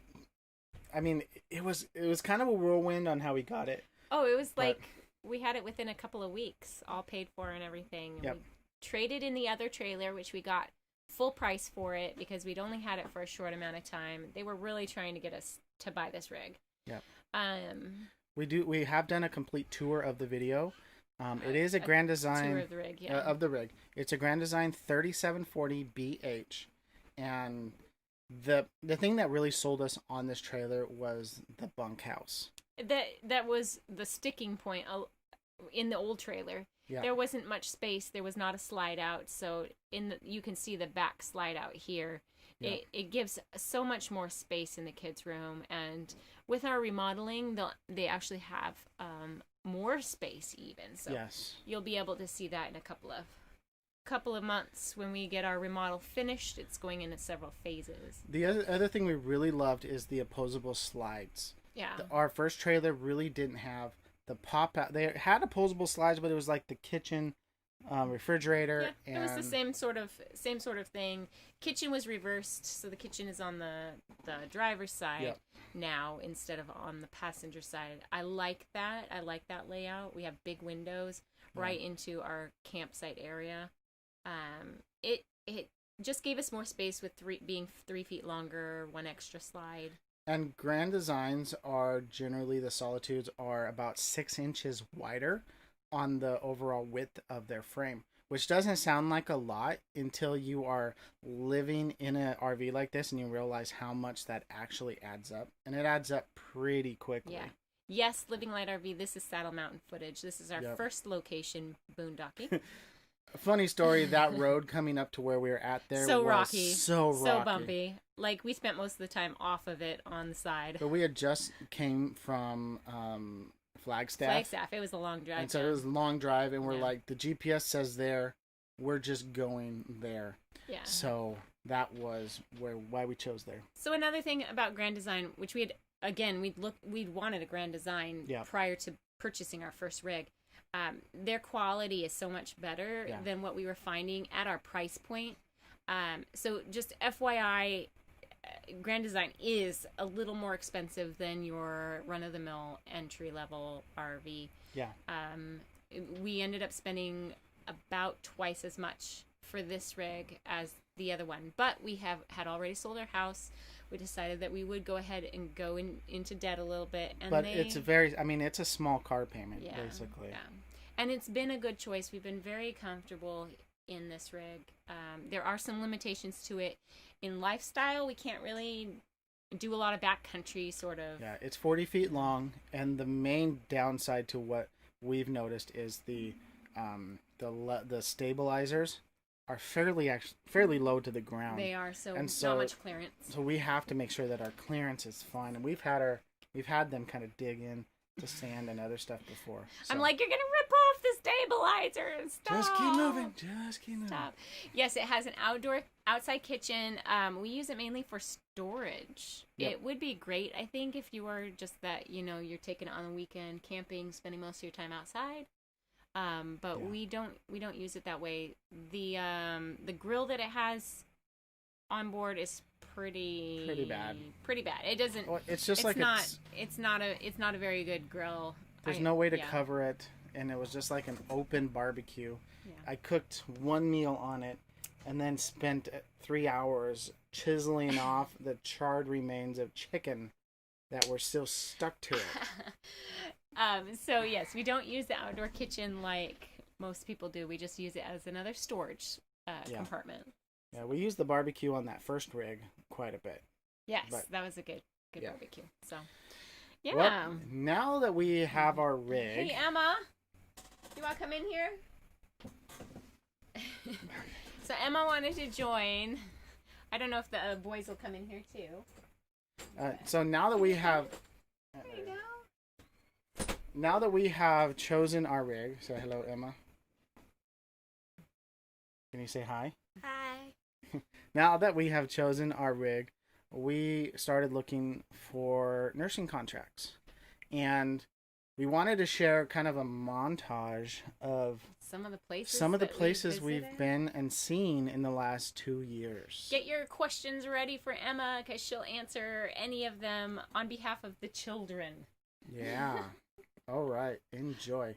I mean, it was kind of a whirlwind on how we got it. Oh, it was like we had it within a couple of weeks, all paid for and everything. Yep. traded in the other trailer, which we got full price for it because we'd only had it for a short amount of time. They were really trying to get us to buy this rig. Yeah. We We have done a complete tour of the video. It is a Grand Design tour of the rig, yeah. of the rig. It's a Grand Design 3740 BH, and the thing that really sold us on this trailer was the bunkhouse. That was the sticking point in the old trailer. Yeah. There wasn't much space. There was not a slide out, so you can see the back slide out here. Yeah. It gives so much more space in the kids' room, and with our remodeling, they actually have more space even. So Yes. you'll be able to see that in a couple of months when we get our remodel finished. It's going into several phases. The other thing we really loved is the opposable slides. Yeah. Our first trailer really didn't have the pop out. They had opposable slides, but it was like the kitchen, refrigerator. Yeah, it was the same sort of thing. Kitchen was reversed, so the kitchen is on the driver's side now instead of on the passenger side. I like that. I like that layout. We have big windows right into our campsite area. It just gave us more space with being 3 feet longer, one extra slide. And Grand Designs are generally, the Solitudes are about 6 inches wider on the overall width of their frame, which doesn't sound like a lot until you are living in an RV like this and you realize how much that actually adds up. And it adds up pretty quickly. Yeah. Yes, Living Light RV, this is Saddle Mountain footage. This is our first location, boondocking. Funny story, that road coming up to where we were at there so was rocky. So rocky. So bumpy. Like, we spent most of the time off of it on the side. But we had just came from Flagstaff. Flagstaff. It was a long drive. And so it was a long drive, and we're like, the GPS says there, we're just going there. Yeah. So that was why we chose there. So another thing about Grand Design, which we'd wanted a Grand Design prior to purchasing our first rig. Their quality is so much better than what we were finding at our price point. So just FYI, Grand Design is a little more expensive than your run-of-the-mill entry-level RV. Yeah. We ended up spending about twice as much for this rig as the other one. But we had already sold our house. We decided that we would go ahead and go into debt a little bit. But it's a small car payment, basically. Yeah. And it's been a good choice. We've been very comfortable in this rig. There are some limitations to it. In lifestyle, we can't really do a lot of backcountry sort of. Yeah, it's 40 feet long, and the main downside to what we've noticed is the stabilizers are fairly low to the ground. They are, so not much clearance. So we have to make sure that our clearance is fine, and we've had them kind of dig in to sand and other stuff before. So. I'm like, you're gonna rip off the stabilizer. Stop. Just keep moving. Just keep moving. Stop. Yes, it has an outside kitchen. We use it mainly for storage. Yep. It would be great, I think, if you were just that, you're taking it on the weekend, camping, spending most of your time outside. But we don't use it that way. The grill that it has on board is pretty bad. Pretty bad. It doesn't. Well, it's not a very good grill. There's no way to cover it, and it was just like an open barbecue. Yeah. I cooked one meal on it, and then spent 3 hours chiseling off the charred remains of chicken that were still stuck to it. So yes, we don't use the outdoor kitchen like most people do. We just use it as another storage compartment. Yeah, we used the barbecue on that first rig quite a bit. Yes, that was a good barbecue. So, yeah. Well, now that we have our rig. Hey, Emma, you want to come in here? So Emma wanted to join. I don't know if the boys will come in here too. So now that we have. There you go. Now that we have chosen our rig, say hello, Emma. Can you say hi? Hi. Now that we have chosen our rig, we started looking for nursing contracts. And we wanted to share kind of a montage of some of the places we've been and seen in the last 2 years. Get your questions ready for Emma, because she'll answer any of them on behalf of the children. Yeah. All right. Enjoy.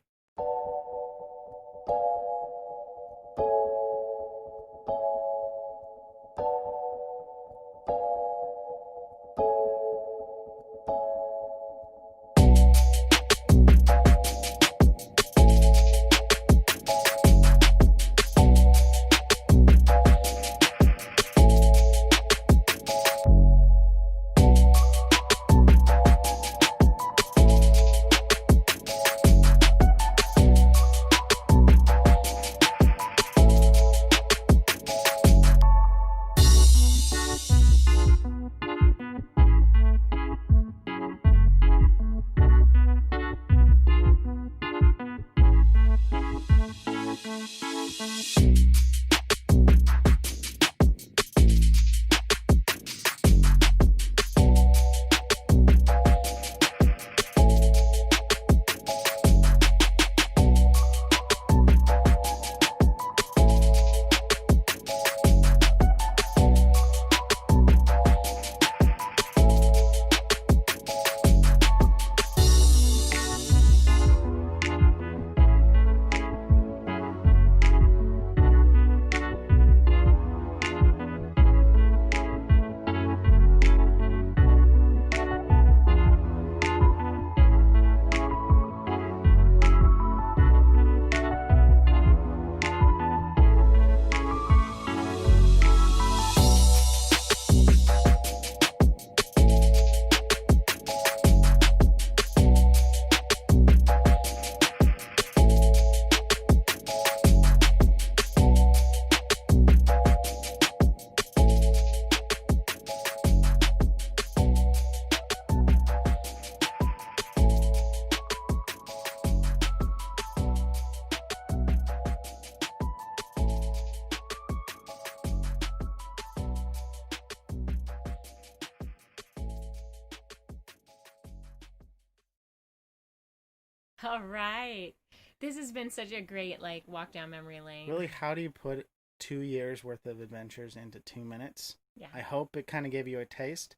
All right. This has been such a great walk down memory lane. Really, how do you put 2 years worth of adventures into 2 minutes? Yeah. I hope it kind of gave you a taste.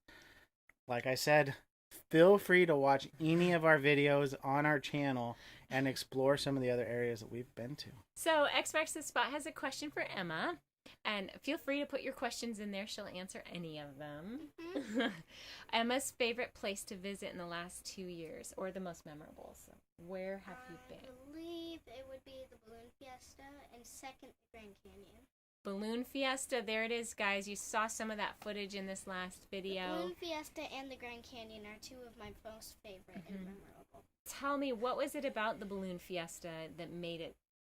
Like I said, feel free to watch any of our videos on our channel and explore some of the other areas that we've been to. So X Marks the Spot has a question for Emma. And feel free to put your questions in there. She'll answer any of them. Emma's favorite place to visit in the last 2 years, or the most memorable. So where have you been? I believe it would be the Balloon Fiesta, and second, the Grand Canyon. Balloon Fiesta. There it is, guys. You saw some of that footage in this last video. The Balloon Fiesta and the Grand Canyon are two of my most favorite and memorable. Tell me, what was it about the Balloon Fiesta that made it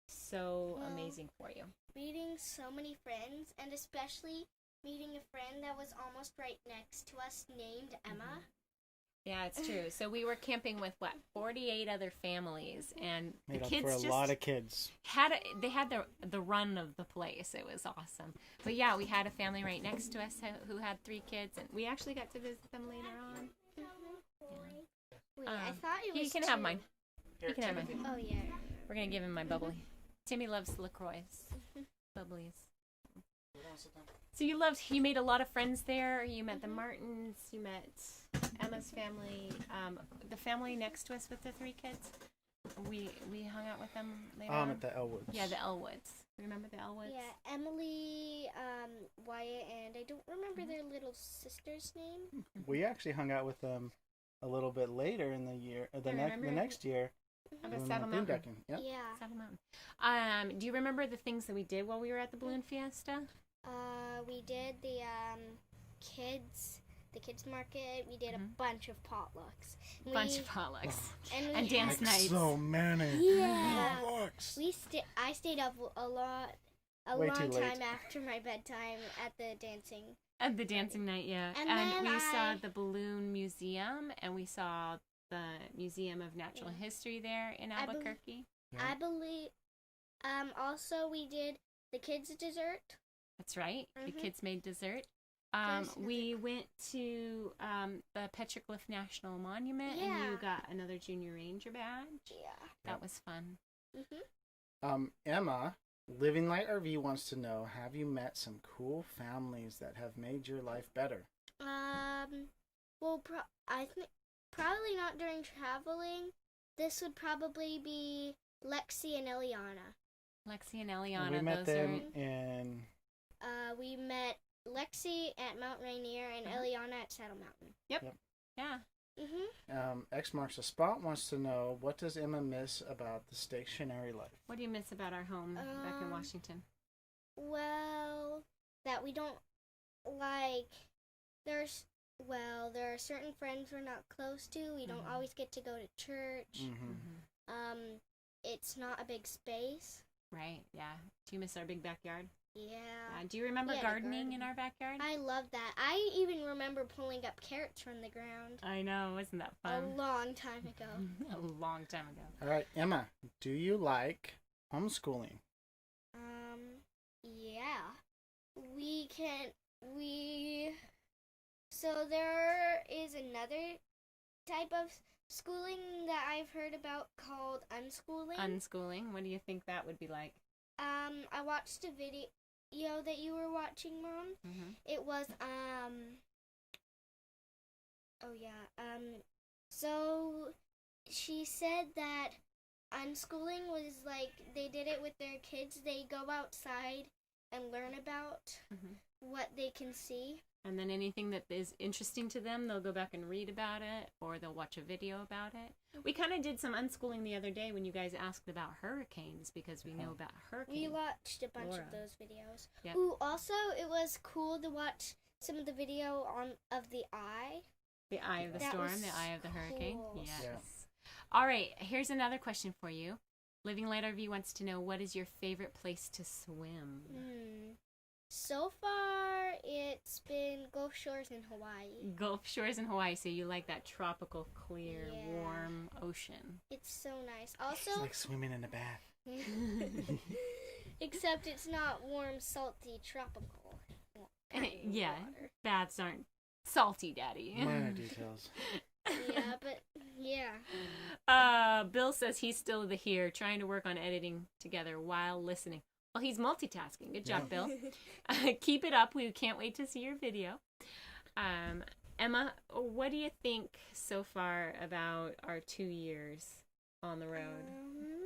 so amazing for you? Meeting so many friends, and especially meeting a friend that was almost right next to us named Emma. Yeah, it's true. So we were camping with 48 other families, and the Made up kids for a just lot of kids. had they had the run of the place. It was awesome. But yeah, we had a family right next to us who had 3 kids, and we actually got to visit them later on. Wait, I thought it was He can have two. mine. He can have mine. Oh, yeah. We're gonna give him my bubbly. Timmy loves LaCroix. Bubblies. So you made a lot of friends there. You met the Martins. You met Emma's family. The family next to us with the 3 kids. We hung out with them later on. At the Elwoods. Yeah, the Elwoods. Remember the Elwoods? Yeah, Emily, Wyatt, and I don't remember their little sister's name. We actually hung out with them a little bit later in the year, the next year. At when we Saddle went Mountain. boondocking. Yep. Yeah. Saddle Mountain. Do you remember the things that we did while we were at the Balloon Fiesta? We did the kids market. We did a bunch of potlucks. Bunch of potlucks. And dance had- nights. So many. Yeah. Potlucks. I stayed up a Way long too late. time after my bedtime at the dancing. At the dancing night, yeah. And And then we saw I- the Balloon Museum, and we saw the Museum of Natural History there in I bel- Albuquerque. Yeah. I believe. Also, we did the kids' dessert. That's right. The Mhm. kids made dessert. There's We went to the Petroglyph National Monument, and Yeah. you got another Junior Ranger badge. Yeah. That was fun. Emma, Living Light RV wants to know: have you met some cool families that have made your life better? Well, I think probably not during traveling. This would probably be Lexi and Eliana. Lexi and Eliana, we met those them are in. We met Lexi at Mount Rainier and Eliana at Saddle Mountain. yeah. X Marks the Spot wants to know: what does Emma miss about the stationary life? What do you miss about our home back in Washington? Well, that we don't there are certain friends we're not close to. We don't always get to go to church. It's not a big space. Right, yeah. Do you miss our big backyard? Yeah. Do you remember We had a gardening in garden. our backyard? I love that. I even remember pulling up carrots from the ground I know, isn't that a fun? long time ago. A long time ago. All right, Emma, do you like homeschooling? Yeah. So there is another type of schooling that I've heard about called unschooling. Unschooling, what do you think that would be like? I watched a video that you were watching, Mom. It was, so she said that unschooling was like they did it with their kids. They go outside and learn about what they can see. And then anything that is interesting to them, they'll go back and read about it, or they'll watch a video about it. We kind of did some unschooling the other day when you guys asked about hurricanes, because we know about hurricanes. We watched a bunch Laura. of those videos. Yep. Ooh, also it was cool to watch some of the video of the eye. The eye of the That storm, was the eye of the hurricane. cool. Yes. Yeah. All right, here's another question for you. Living Light RV wants to know, what is your favorite place to swim? So far, it's been Gulf Shores in Hawaii. Gulf Shores in Hawaii, so you like that tropical, clear, Yeah. warm ocean. It's so nice. Also, It's like swimming in a bath. except it's not warm, salty, tropical. Yeah, water. baths aren't salty, Daddy. Minor details. Yeah, but Yeah. Bill says he's still here, trying to work on editing together while listening. Well, he's multitasking. Good job, Bill. Keep it up. We can't wait to see your video. Emma, what do you think so far about our 2 years on the road?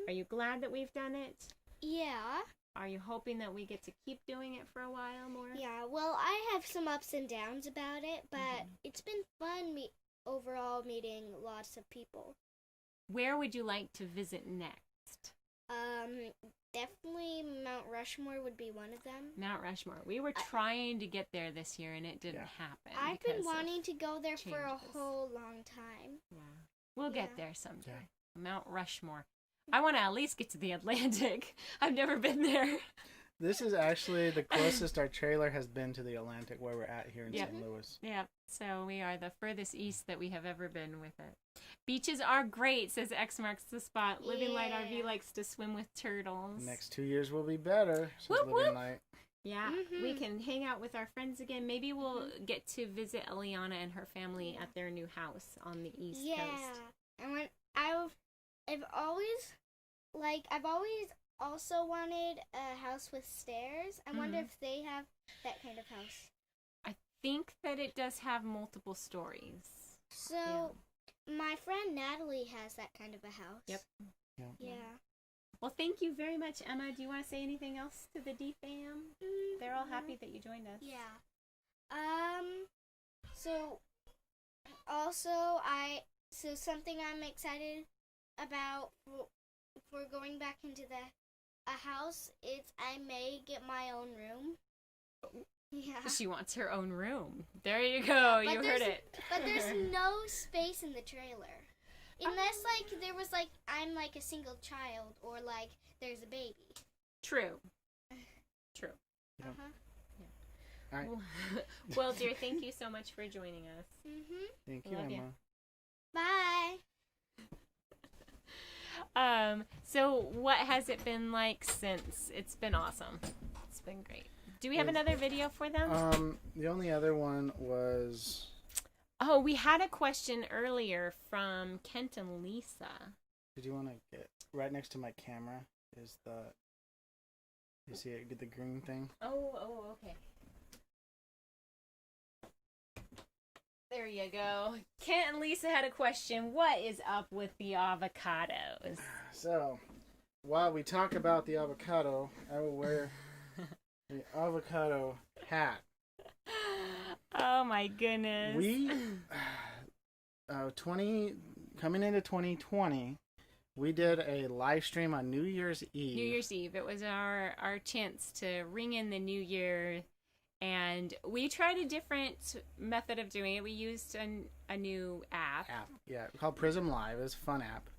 Are you glad that we've done it? Yeah. Are you hoping that we get to keep doing it for a while more? Yeah, well, I have some ups and downs about it, but it's been fun overall meeting lots of people. Where would you like to visit next? Definitely Mount Rushmore would be one of them. Mount Rushmore. We were trying to get there this year, and it didn't happen. I've been wanting to go there for a whole long time. Yeah. We'll get there someday. Mount Rushmore. I want to at least get to the Atlantic. I've never been there. This is actually the closest our trailer has been to the Atlantic where we're at here in St. Louis. Yeah, so we are the furthest east that we have ever been with it. Beaches are great, says X marks the spot. Living Light RV likes to swim with turtles. Next 2 years will be better, says Whoop, Living whoop. Light. Yeah, we can hang out with our friends again. Maybe we'll get to visit Eliana and her family at their new house on the East Coast. And when I've always also wanted a house with stairs. I wonder if they have that kind of house. I think that it does have multiple stories. So, my friend Natalie has that kind of a house. Yep. Yeah. Well, thank you very much, Emma. Do you want to say anything else to the D fam? They're all happy that you joined us. Yeah. So something I'm excited about for going back into a house is I may get my own room. Yeah. She wants her own room. There you go. You heard it. But there's no space in the trailer. Unless, there was, I'm, a single child or, there's a baby. True. True. Uh-huh. All right. Well, dear, thank you so much for joining us. Thank you, Love Emma. you. Bye. So what has it been like since? It's been awesome. It's been great. Do we have another video for them? The only other one was... Oh, we had a question earlier from Kent and Lisa. Did you want to get right next to my camera? Is the... You see it? Get the green thing? Oh, okay. There you go. Kent and Lisa had a question. What is up with the avocados? So, while we talk about the avocado, I will wear the avocado hat. Oh my goodness. We, coming into 2020, we did a live stream on New Year's Eve. New Year's Eve. It was our chance to ring in the new year. And we tried a different method of doing it. We used a new app. Yeah, called Prism Live. It's a fun app.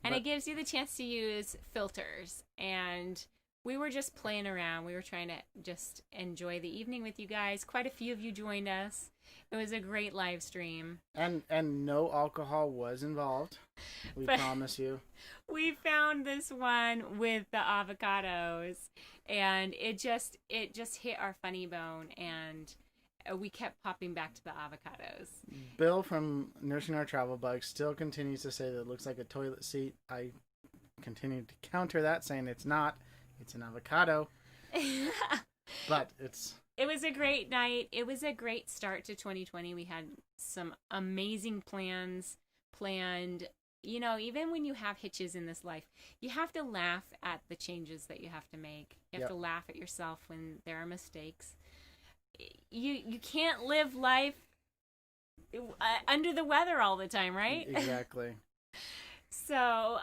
And it gives you the chance to use filters. And we were just playing around. We were trying to just enjoy the evening with you guys. Quite a few of you joined us. It was a great live stream. And no alcohol was involved. We promise you. We found this one with the avocados. And it just hit our funny bone, and we kept popping back to the avocados. Bill from Nursing Our Travel Bug still continues to say that it looks like a toilet seat. I continue to counter that, saying it's not. It's an avocado. But it was a great night. It was a great start to 2020. We had some amazing plans planned. You know, even when you have hitches in this life, you have to laugh at the changes that you have to make. You have to laugh at yourself when there are mistakes. You can't live life under the weather all the time, right? Exactly. So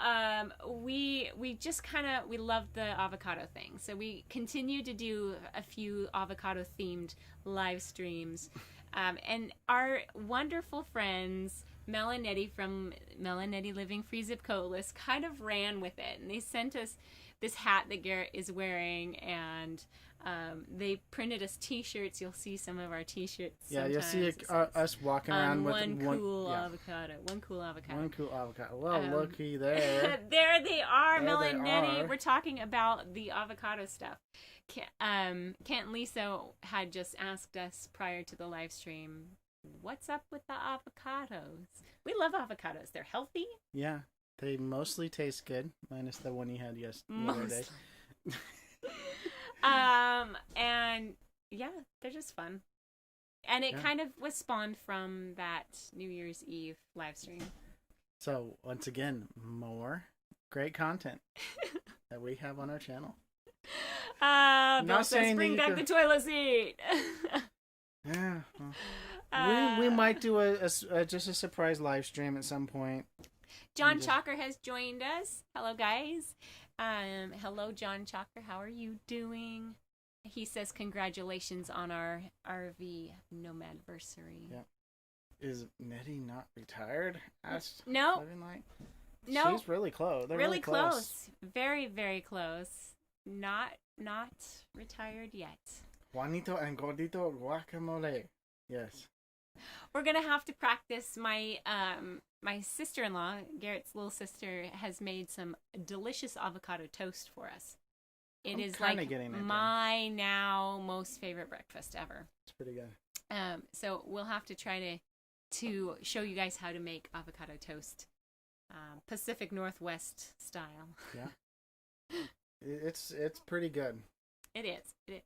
we just we loved the avocado thing. So we continued to do a few avocado themed live streams, and our wonderful friends Mel and Nettie from Mel and Nettie Living Free Zip Codeless kind of ran with it, and they sent us this hat that Garrett is wearing, and they printed us T-shirts. You'll see some of our T-shirts. Yeah, you'll see us walking around with one cool avocado. One cool avocado. One cool avocado. Well, looky there. There they are, there Mel and Nettie. are. We're talking about the avocado stuff. Kent and Lisa had just asked us prior to the live stream, what's up with the avocados? We love avocados. They're healthy. Yeah, they mostly taste good, minus the one you had the other day. And yeah, they're just fun. And it kind of was spawned from that New Year's Eve live stream. So, once again, more great content that we have on our channel. Bill says, bring back the toilet seat. Yeah. Well, we might do a just a surprise live stream at some point. John Chalker has joined us. Hello, guys. Hello, John Chalker. How are you doing? He says congratulations on our RV Nomadiversary. Yeah. Is Nettie not retired? Asked No. No. She's really close. They're really close. Very, very close. Not retired yet. Juanito and Gordito Guacamole. Yes. We're gonna have to practice. My my sister-in-law, Garrett's little sister, has made some delicious avocado toast for us. It is like my now most favorite breakfast ever. It's pretty good. So we'll have to try to show you guys how to make avocado toast, Pacific Northwest style. Yeah. It's pretty good. It is.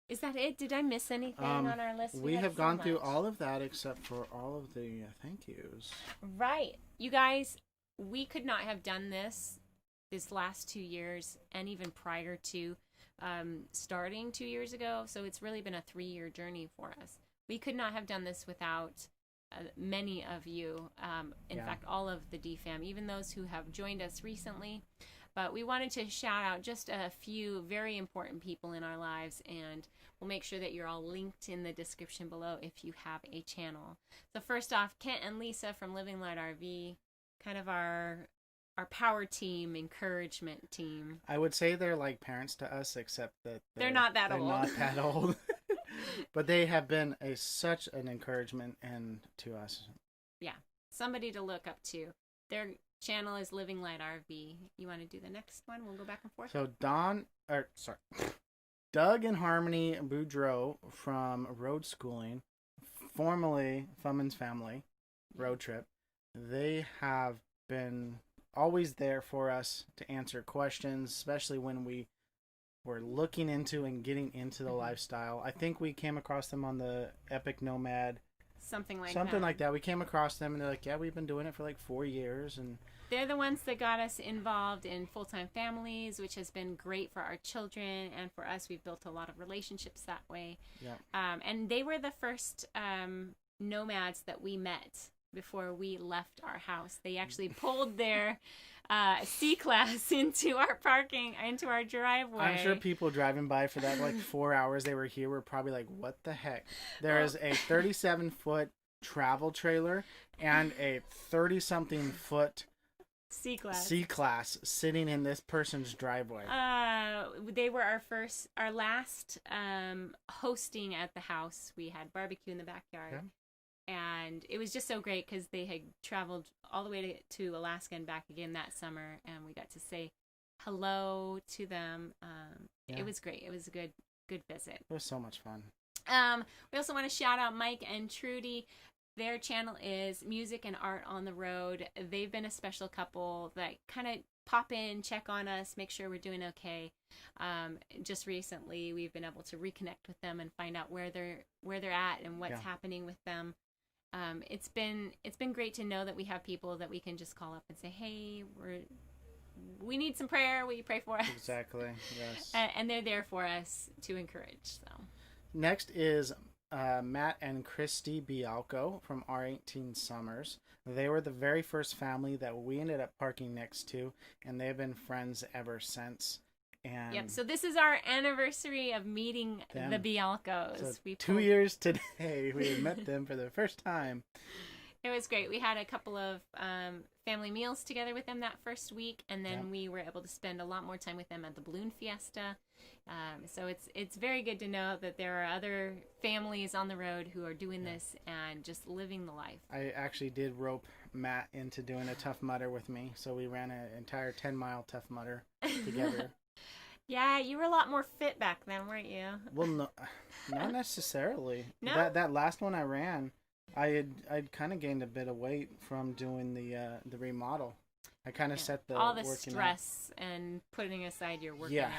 Is that it? Did I miss anything on our list? We have gone through all of that except for all of the thank yous. Right. You guys, we could not have done this last 2 years and even prior to starting 2 years ago. So it's really been a 3-year journey for us. We could not have done this without many of you. In fact, all of the DFAM, even those who have joined us recently. But we wanted to shout out just a few very important people in our lives, and we'll make sure that you're all linked in the description below if you have a channel. So first off, Kent and Lisa from Living Light RV, kind of our power team, encouragement team. I would say they're like parents to us, except that they're not that old. They're not that old. But they have been such an encouragement to us. Yeah. Somebody to look up to. Their channel is Living Light RV. You want to do the next one? We'll go back and forth. So Doug and Harmony Boudreau from Road Schooling, formerly Fumman's Family Road Trip, they have been always there for us to answer questions, especially when we were looking into and getting into the lifestyle. I think we came across them on the Epic Nomad. Something like that. We came across them and they're like, yeah, we've been doing it for like 4 years. And they're the ones that got us involved in Full-Time Families, which has been great for our children and for us. We've built a lot of relationships that way. Yeah. And they were the first nomads that we met before we left our house. They actually pulled their C-Class into our driveway. I'm sure people driving by for that like 4 hours they were here were probably like, what the heck? There is a 37-foot travel trailer and a 30-something foot C-Class sitting in this person's driveway. They were our last hosting at the house. We had barbecue in the backyard. Yeah. And it was just so great because they had traveled all the way to Alaska and back again that summer, and we got to say hello to them. It was great. It was a good visit. It was so much fun. We also want to shout out Mike and Trudy. Their channel is Music and Art on the Road. They've been a special couple that kind of pop in, check on us, make sure we're doing okay. Just recently, we've been able to reconnect with them and find out where they're at and what's happening with them. It's been great to know that we have people that we can just call up and say, hey, we need some prayer. Will you pray for us? Exactly. Yes. And they're there for us to encourage. So next is Matt and Christy Bialco from R18 Summers. They were the very first family that we ended up parking next to, and they've been friends ever since. And yep. So this is our anniversary of meeting the Bialcos. So 2 years today, we had met them for the first time. It was great. We had a couple of family meals together with them that first week, and then we were able to spend a lot more time with them at the Balloon Fiesta. So it's very good to know that there are other families on the road who are doing this and just living the life. I actually did rope Matt into doing a Tough Mudder with me, so we ran an entire 10-mile Tough Mudder together. Yeah, you were a lot more fit back then, weren't you? Well, no, not necessarily. No? That last one I ran, I'd kind of gained a bit of weight from doing the remodel. I kind of set the all the working stress and putting aside your working Yeah. out.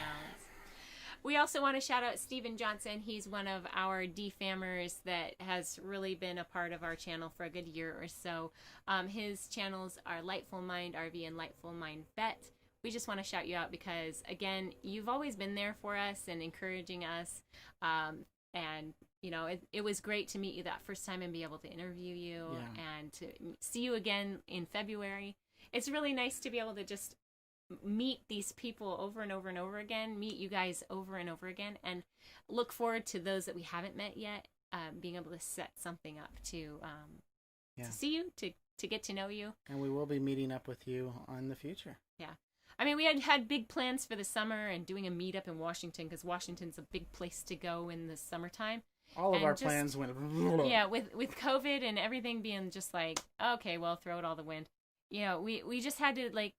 We also want to shout out Steven Johnson. He's one of our DFammers that has really been a part of our channel for a good year or so. His channels are Lightful Mind RV and Lightful Mind Vet. We just want to shout you out because, again, you've always been there for us and encouraging us. And, you know, it was great to meet you that first time and be able to interview you and to see you again in February. It's really nice to be able to just meet these people over and over and over again, meet you guys over and over again, and look forward to those that we haven't met yet, being able to set something up to see you, to get to know you. And we will be meeting up with you in the future. Yeah. I mean, we had big plans for the summer and doing a meetup in Washington because Washington's a big place to go in the summertime. All of our plans went... Yeah, with COVID and everything being just like, okay, well, throw it all the wind. You know, we just had to, like,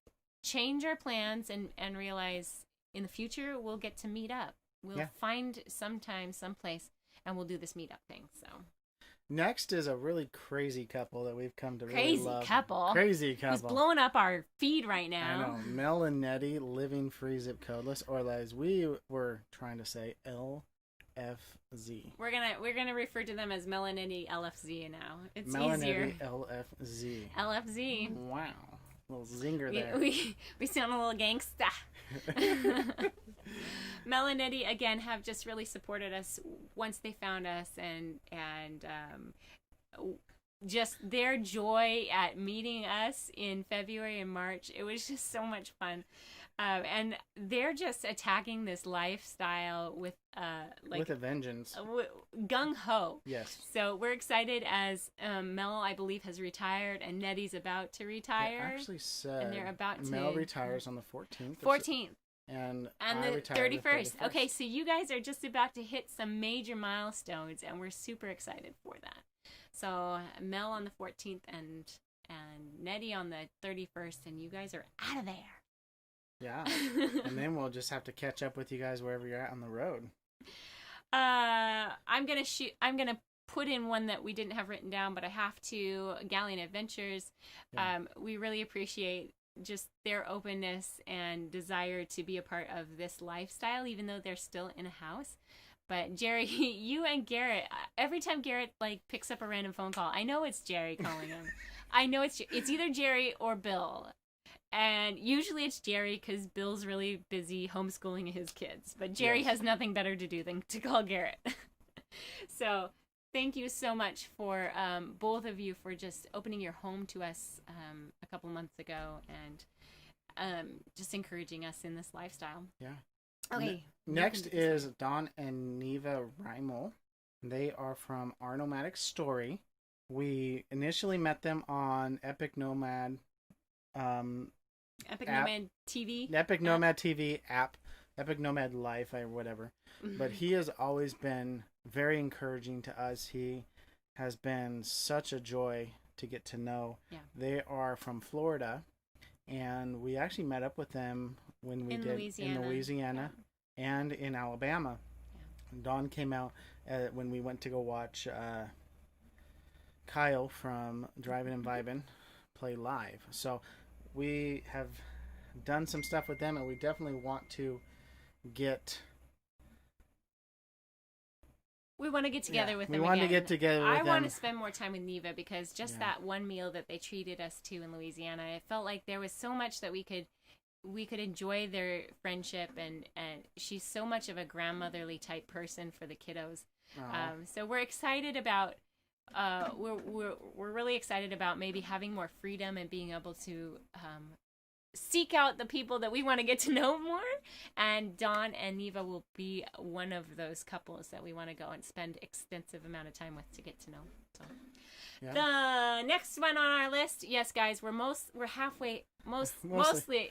change our plans and realize in the future we'll get to meet up. We'll find someplace, and we'll do this meetup thing. So next is a really crazy couple that we've come to really love. Crazy couple. Who's blowing up our feed right now. I know. Mel and Nettie, living free zip codeless, or as we were trying to say, LFZ. We're gonna refer to them as Mel and Nettie LFZ now. It's Mel easier. And Nettie LFZ. LFZ. Wow. Little zinger there. We sound a little gangsta. Mel and Eddie again have just really supported us once they found us, and just their joy at meeting us in February and March. It was just so much fun. And they're just attacking this lifestyle with with a vengeance, gung ho. Yes. So we're excited as Mel, I believe, has retired, and Nettie's about to retire. They actually said, and they're about to. Mel retires on the 14th. 14th. And the retire 31st. Okay, so you guys are just about to hit some major milestones, and we're super excited for that. So Mel on the 14th and Nettie on the 31st, and you guys are out of there. Yeah. And then we'll just have to catch up with you guys wherever you're at on the road. I'm gonna put in one that we didn't have written down, but I have to. Galleon Adventures. Yeah. We really appreciate just their openness and desire to be a part of this lifestyle, even though they're still in a house. But Jerry, you and Garrett, every time Garrett like picks up a random phone call, I know it's Jerry calling him. I know it's either Jerry or Bill. And usually it's Jerry because Bill's really busy homeschooling his kids. But Jerry has nothing better to do than to call Garrett. So thank you so much for both of you for just opening your home to us a couple months ago and just encouraging us in this lifestyle. Yeah. Okay. Next is Don and Neva Reimel. They are from Our Nomadic Story. We initially met them on Epic Nomad Epic Nomad TV. Epic Nomad TV app. Epic Nomad Life or whatever. But he has always been very encouraging to us. He has been such a joy to get to know. Yeah. They are from Florida, and we actually met up with them when we in Louisiana and in Alabama. Yeah. Dawn came out when we went to go watch Kyle from Driving and Vibin' play live. So we have done some stuff with them, and we definitely want to get... We want to get together with them. We want to get together with them. I want to spend more time with Neva because just that one meal that they treated us to in Louisiana, it felt like there was so much that we could enjoy their friendship, and she's so much of a grandmotherly type person for the kiddos. So we're excited about we're really excited about maybe having more freedom and being able to seek out the people that we want to get to know more, and Dawn and Neva will be one of those couples that we want to go and spend extensive amount of time with to get to know. So the next one on our list, yes guys, we're halfway mostly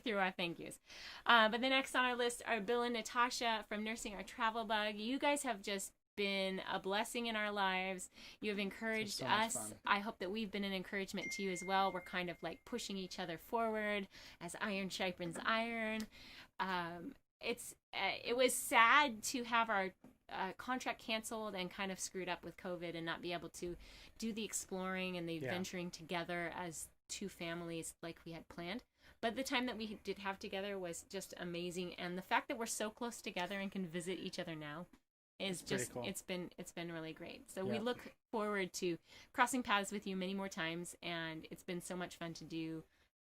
through our thank yous, but the next on our list are Bill and Natasha from Nursing Our Travel Bug. You guys have just been a blessing in our lives. You have encouraged us. I hope that we've been an encouragement to you as well. We're kind of like pushing each other forward as iron sharpens iron. It was sad to have our contract canceled and kind of screwed up with COVID and not be able to do the exploring and the adventuring together as two families like we had planned. But the time that we did have together was just amazing, and the fact that we're so close together and can visit each other now is just cool. It's been really great. So we look forward to crossing paths with you many more times, and it's been so much fun to do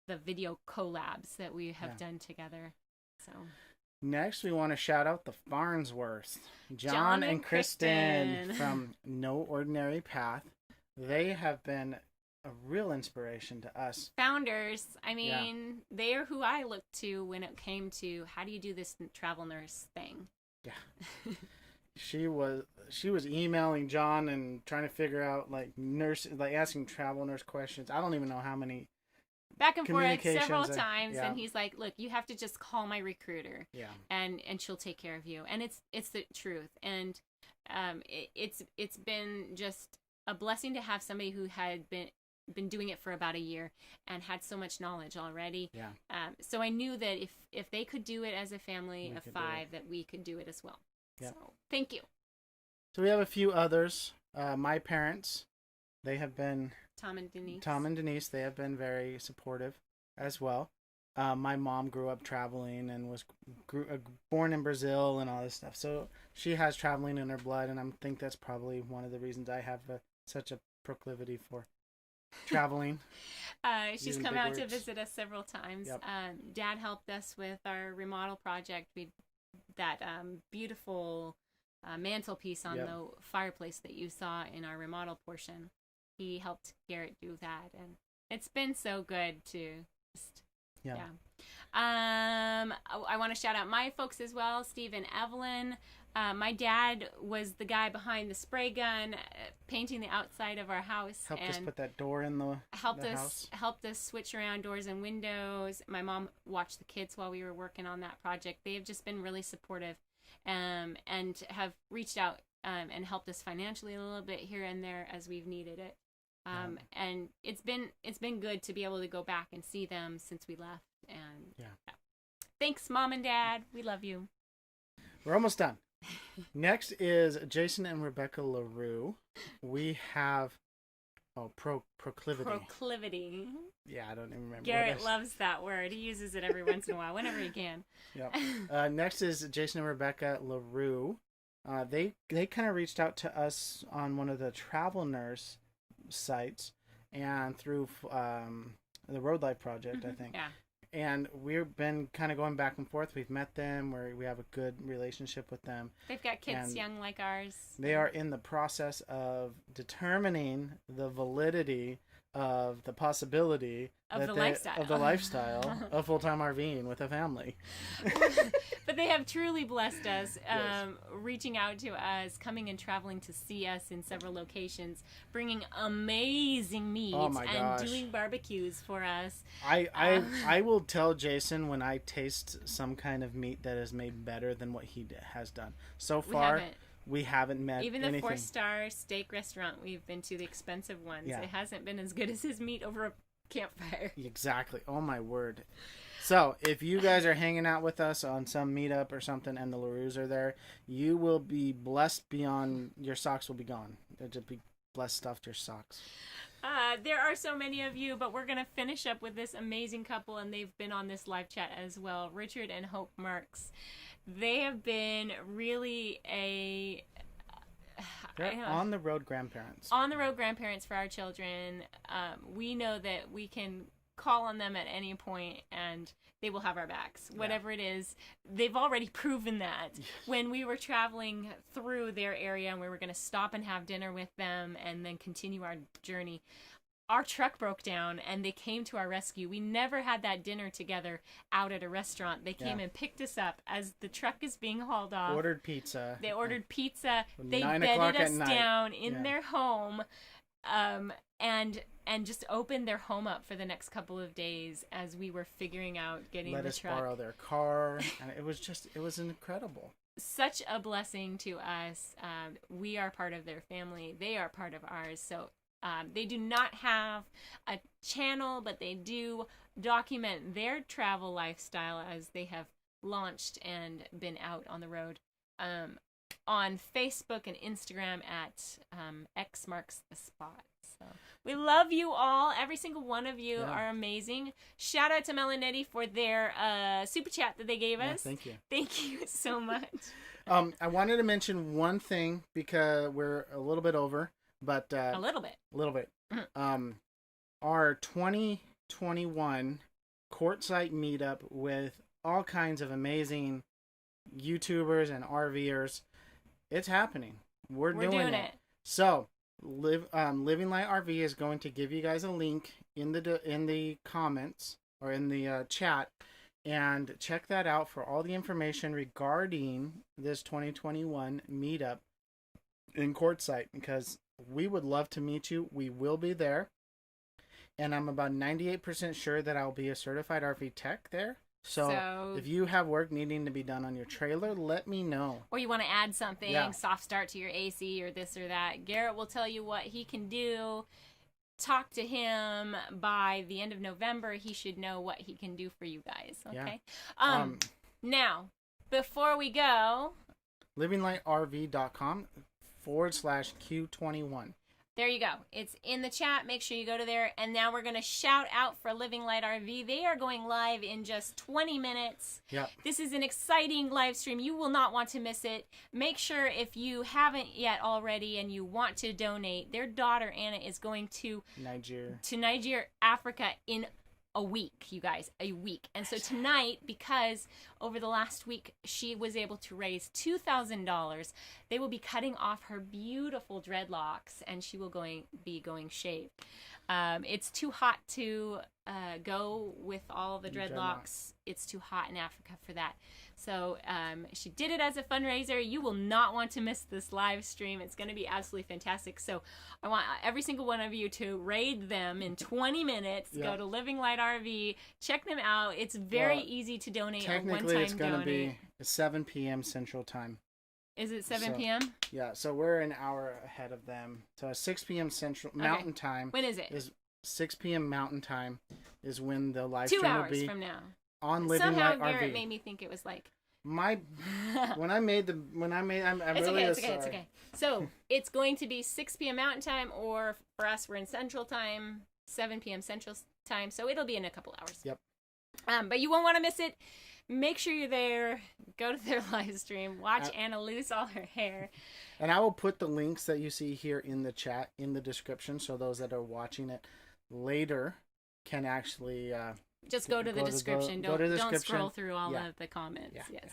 the video collabs that we have done together. So next, we want to shout out the Farnsworths, John and Kristen from No Ordinary Path. They have been a real inspiration to us. Founders. I mean, they are who I looked to when it came to how do you do this travel nurse thing. Yeah. She was emailing John and trying to figure out asking travel nurse questions. I don't even know how many. Back and forth several times, and he's like, "Look, you have to just call my recruiter, and she'll take care of you." And it's the truth, and it's been just a blessing to have somebody who had been doing it for about a year and had so much knowledge already. Yeah. So I knew that if they could do it as a family of 5, that we could do it as well. Yeah. So thank you. So we have a few others. My parents, they have been. Tom and Denise, they have been very supportive as well. My mom grew up traveling and was born in Brazil and all this stuff. So she has traveling in her blood, and I think that's probably one of the reasons I have such a proclivity for traveling. She's come out to visit us several times. Yep. Dad helped us with our remodel project. That beautiful mantelpiece on the fireplace that you saw in our remodel portion. He helped Garrett do that, and it's been so good to just, I want to shout out my folks as well, Steve and Evelyn. My dad was the guy behind the spray gun, painting the outside of our house. Helped us put that door in the house. Helped us switch around doors and windows. My mom watched the kids while we were working on that project. They have just been really supportive, and have reached out and helped us financially a little bit here and there as we've needed it. And it's been good to be able to go back and see them since we left. And thanks, Mom and Dad. We love you. We're almost done. Next is Jason and Rebecca LaRue. We have proclivity. Proclivity. Yeah, I don't even remember. Garrett loves that word. He uses it every once in a while, whenever he can. Yep. Next is Jason and Rebecca LaRue. They kind of reached out to us on one of the travel nurse sites and through the Road Life Project, I think. Yeah. And we've been kind of going back and forth. We've met them, we have a good relationship with them. They've got kids young like ours. They are in the process of determining the validity of the possibility of the lifestyle of full-time RVing with a family. But they have truly blessed us, reaching out to us, coming and traveling to see us in several locations, bringing amazing meat and doing barbecues for us. I will tell Jason when I taste some kind of meat that is made better than what he has done. So far, we haven't met even the anything. 4-star steak restaurant we've been to, the expensive ones. Yeah. It hasn't been as good as his meat over a campfire. Exactly. Oh my word. So if you guys are hanging out with us on some meetup or something and the LaRues are there, you will be blessed beyond, your socks will be gone. They'll just be blessed stuffed your socks. There are so many of you, but we're going to finish up with this amazing couple, and they've been on this live chat as well, Richard and Hope Marks. They have been really they're on-the-road grandparents. On-the-road grandparents for our children. We know that we can call on them at any point, and they will have our backs. Whatever it is, they've already proven that. When we were traveling through their area and we were going to stop and have dinner with them and then continue our journey, our truck broke down and they came to our rescue. We never had that dinner together out at a restaurant. They came and picked us up as the truck is being hauled off. Ordered pizza. They ordered pizza. They bedded us down in their home, and just opened their home up for the next couple of days as we were figuring out getting the truck. Let us borrow their car. And it was incredible. Such a blessing to us. We are part of their family. They are part of ours. So they do not have a channel, but they do document their travel lifestyle as they have launched and been out on the road. on Facebook and Instagram at X Marks the Spot. So we love you all. Every single one of you are amazing. Shout out to Melanetti for their super chat that they gave us. Thank you. Thank you so much. I wanted to mention one thing because we're a little bit over, but A little bit. Our 2021 Quartzsite meetup with all kinds of amazing YouTubers and RVers. It's happening. We're doing it. So, Living Light RV is going to give you guys a link in the comments or in the chat, and check that out for all the information regarding this 2021 meetup in Quartzsite, because we would love to meet you. We will be there, and I'm about 98% sure that I'll be a certified RV tech there. So if you have work needing to be done on your trailer, let me know. Or you want to add something, soft start to your AC or this or that, Garrett will tell you what he can do. Talk to him. By the end of November, he should know what he can do for you guys. Okay. Yeah. Now, before we go, livinglightrv.com/Q21. There you go. It's in the chat. Make sure you go to there. And now we're going to shout out for Living Light RV. They are going live in just 20 minutes. Yep. This is an exciting live stream. You will not want to miss it. Make sure, if you haven't yet already and you want to donate, their daughter Anna is going to Niger, Africa in a week, you guys, a week. And so tonight, because over the last week she was able to raise $2,000, they will be cutting off her beautiful dreadlocks, and she will be going shaved. It's too hot to go with all the dreadlocks. It's too hot in Africa for that. So she did it as a fundraiser. You will not want to miss this live stream. It's going to be absolutely fantastic. So I want every single one of you to raid them in 20 minutes. Yep. Go to Living Light RV. Check them out. It's very easy to donate. Technically, it's going to be 7 p.m. Central Time. Is it 7 p.m.? Yeah, so we're an hour ahead of them. So 6 p.m. Central Mountain Time. When is it? Is 6 p.m. Mountain Time is when the live stream will be. 2 hours from now. On Living Somehow Light Garrett RV. made me think it was like I'm really it's sorry. okay. So it's going to be 6 p.m. Mountain Time, or for us, we're in Central Time, 7 p.m. Central Time. So it'll be in a couple hours. Yep. But you won't want to miss it. Make sure you're there. Go to their live stream. Watch Anna lose all her hair. And I will put the links that you see here in the chat in the description, so those that are watching it later can actually just go to the description. Don't scroll through all of the comments. Yeah. Yes.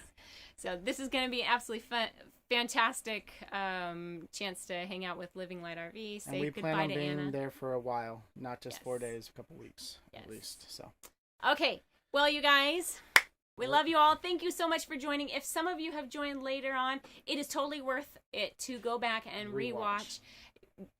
So this is going to be absolutely fantastic chance to hang out with Living Light RV. Say and we goodbye plan on to being Anna. there for a while, not just 4 days, a couple weeks at least. So. Okay. Well, you guys, we love you all. Thank you so much for joining. If some of you have joined later on, it is totally worth it to go back and rewatch.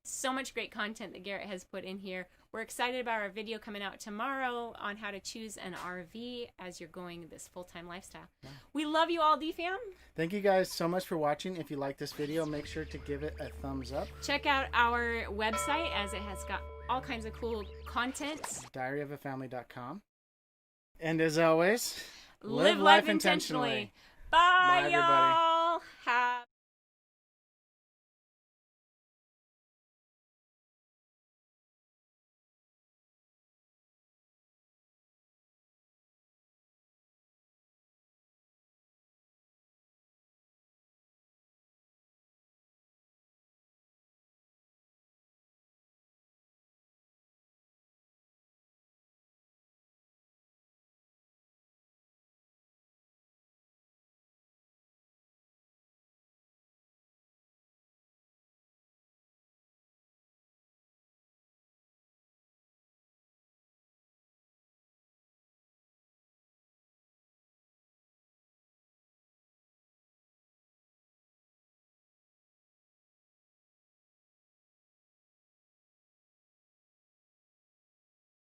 So much great content that Garrett has put in here. We're excited about our video coming out tomorrow on how to choose an RV as you're going this full-time lifestyle. Yeah. We love you all, DFAM. Thank you guys so much for watching. If you like this video, make sure to give it a thumbs up. Check out our website, as it has got all kinds of cool content. diaryofafamily.com. And as always, live life intentionally. Bye, y'all.